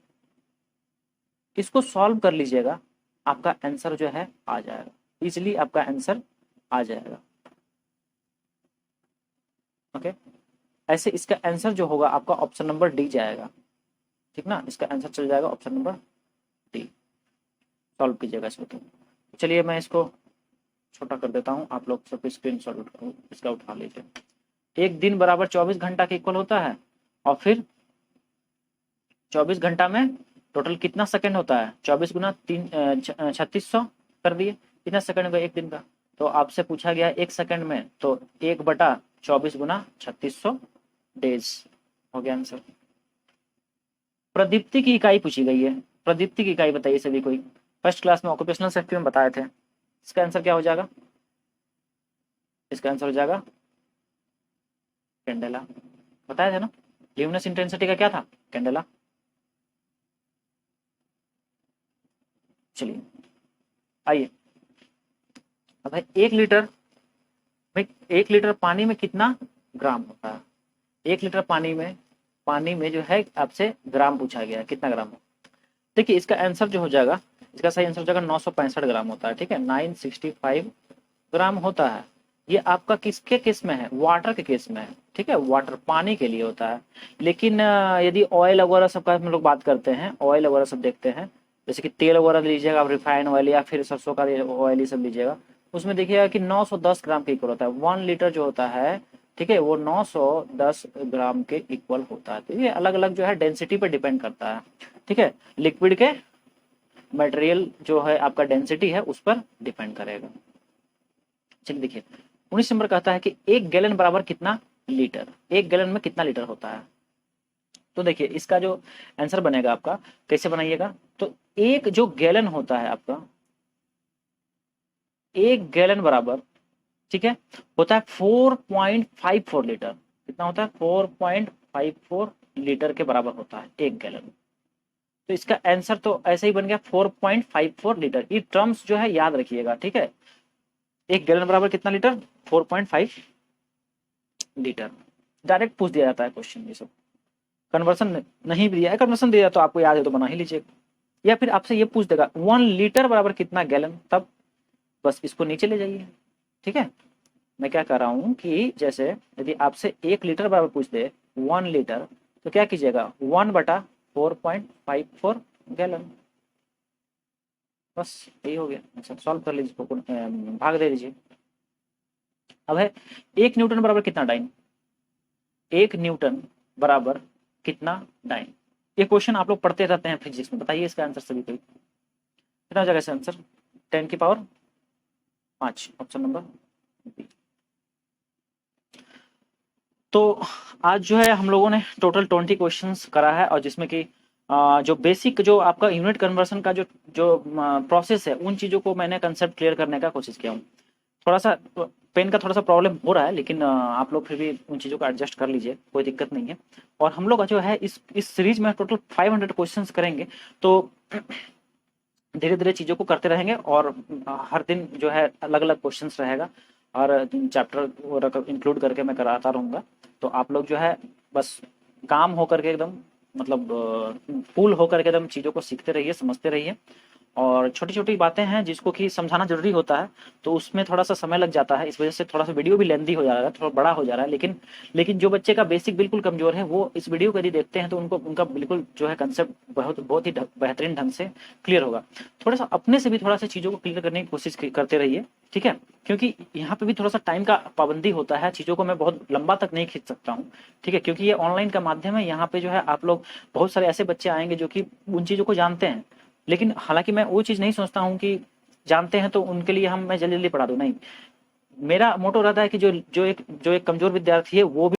इसको सॉल्व कर लीजिएगा, आपका आंसर जो है आ जाएगा, इजिली आपका आंसर आ जाएगा। ओके, ऐसे इसका आंसर जो होगा आपका ऑप्शन नंबर डी जाएगा। ठीक ना, इसका आंसर चल जाएगा ऑप्शन नंबर डी। सॉल्व कीजिएगा इसको। तो चलिए मैं इसको छोटा कर देता हूँ, आप लोग सब स्क्रीन शॉट इसका उठा लीजिए। एक दिन बराबर 24 घंटा के इक्वल होता है, और फिर 24 घंटा में टोटल कितना सेकंड होता है, 24 गुना 3600 कर दिए, कितना सेकंड होगा एक दिन का। तो आपसे पूछा गया 1 सेकंड में, तो 1/24 गुना 3600 डेज हो गया आंसर। प्रदीप्ति की इकाई पूछी गई है, प्रदीप्ति की इकाई बताइए सभी कोई, फर्स्ट क्लास में ऑक्यूपेशनल सेफ्टी में बताए थे। इसका आंसर क्या हो जाएगा, इसका आंसर हो जाएगा कैंडेला, बताया था ना, ल्यूमिनस इंटेंसिटी का क्या था, कैंडेला। चलिए आइए, अब है 1 लीटर में, 1 लीटर पानी में कितना ग्राम होता है। 1 लीटर पानी में जो है आपसे ग्राम पूछा गया है, कितना ग्राम हो। देखिए इसका आंसर जो हो जाएगा, इसका सही आंसर हो जाएगा 965 ग्राम होता है। ठीक है, 965 ग्राम होता है। ये आपका किसके केस में है, वाटर के केस में है। ठीक है, वाटर पानी के लिए होता है। लेकिन यदि ऑयल वगैरह सब का हम लोग बात करते हैं, ऑयल वगैरह सब देखते हैं, जैसे कि तेल वगैरह लीजिएगा आप, रिफाइंड ऑयल या फिर सरसों का ऑयल, ये सब लीजिएगा, उसमें देखिएगा कि 910 ग्राम के इक्वल होता है। 1 लीटर जो होता है, ठीक है, वो 910 ग्राम के इक्वल होता है। तो ये अलग अलग जो है डेंसिटी पर डिपेंड करता है। ठीक है, लिक्विड के मटेरियल जो है आपका डेंसिटी है उस पर डिपेंड करेगा। चलिए देखिए 19 नंबर कहता है कि 1 गैलन बराबर कितना लीटर, 1 गैलन में कितना लीटर होता है। तो देखिए इसका जो आंसर बनेगा आपका, कैसे बनाइएगा, तो एक जो गैलन होता है आपका, 1 गैलन बराबर, ठीक है, होता है 4.54 लीटर। कितना होता है, 4.54 लीटर के बराबर होता है 1 गैलन। तो इसका आंसर तो ऐसे ही बन गया 4.54 लीटर। ये टर्म्स जो है याद रखिएगा। ठीक है, 1 गैलन बराबर कितना लीटर, 4.5 लीटर। डायरेक्ट पूछ दिया जाता है क्वेश्चन, ये सब कन्वर्सन नहीं भी दिया है, कन्वर्सन दिया तो आपको याद है तो बना ही लीजिएगा। या फिर आपसे ये पूछ देगा 1 लीटर बराबर कितना गैलन, तब बस इसको नीचे ले जाइए। ठीक है, मैं क्या कर रहा हूँ कि जैसे यदि आपसे 1 लीटर बराबर पूछ दे 1 लीटर, तो क्या कीजिएगा 1/4.54 गैलन, बस यही हो गया। अच्छा सॉल्व कर लीजिए, भाग दे दीजिए। अब है 1 न्यूटन बराबर कितना डाइन, 1 न्यूटन बराबर कितना डाइन। ये क्वेश्चन आप लोग पढ़ते रहते हैं फिजिक्स में, बताइए इसका आंसर सभी कोई, कितना हो जाएगा इसका आंसर, 10⁵ ऑप्शन नंबर बी। तो आज जो है हम लोगों ने टोटल 20 क्वेश्चंस करा है, और जिसमें कि जो बेसिक जो आपका यूनिट कन्वर्सन का जो जो प्रोसेस है, उन चीज़ों को मैंने कंसेप्ट क्लियर करने का कोशिश किया हूँ। थोड़ा सा पेन का थोड़ा सा प्रॉब्लम हो रहा है, लेकिन आप लोग फिर भी उन चीज़ों को एडजस्ट कर लीजिए, कोई दिक्कत नहीं है। और हम लोग जो है इस सीरीज में टोटल 500 क्वेश्चंस करेंगे, तो धीरे धीरे चीज़ों को करते रहेंगे। और हर दिन जो है अलग अलग क्वेश्चंस रहेगा, और चैप्टर इंक्लूड करके मैं कराता रहूँगा। तो आप लोग जो है बस काम हो करके एकदम, मतलब फूल हो करके एकदम चीज़ों को सीखते रहिए, समझते रहिए। और छोटी छोटी बातें हैं जिसको कि समझाना जरूरी होता है, तो उसमें थोड़ा सा समय लग जाता है, इस वजह से थोड़ा सा वीडियो भी लेंदी हो जा रहा है, थोड़ा बड़ा हो जा रहा है। लेकिन जो बच्चे का बेसिक बिल्कुल कमजोर है, वो इस वीडियो को यदि देखते हैं तो उनको उनका बिल्कुल जो है कंसेप्ट बहुत बहुत ही बेहतरीन ढंग से क्लियर होगा। थोड़ा सा अपने से भी थोड़ा सा चीज़ों को क्लियर करने की कोशिश करते रहिए, ठीक है। क्योंकि यहाँ पे भी थोड़ा सा टाइम का पाबंदी होता है, चीज़ों को मैं बहुत लंबा तक नहीं खींच सकता हूँ, ठीक है। क्योंकि ये ऑनलाइन का माध्यम है, यहाँ पे जो है आप लोग बहुत सारे ऐसे बच्चे आएंगे जो कि उन चीज़ों को जानते हैं, लेकिन हालांकि मैं वो चीज़ नहीं सोचता हूँ कि जानते हैं तो उनके लिए मैं जल्दी जल्दी पढ़ा दूँ, नहीं। मेरा मोटो रहता है कि जो जो एक कमजोर विद्यार्थी है वो भी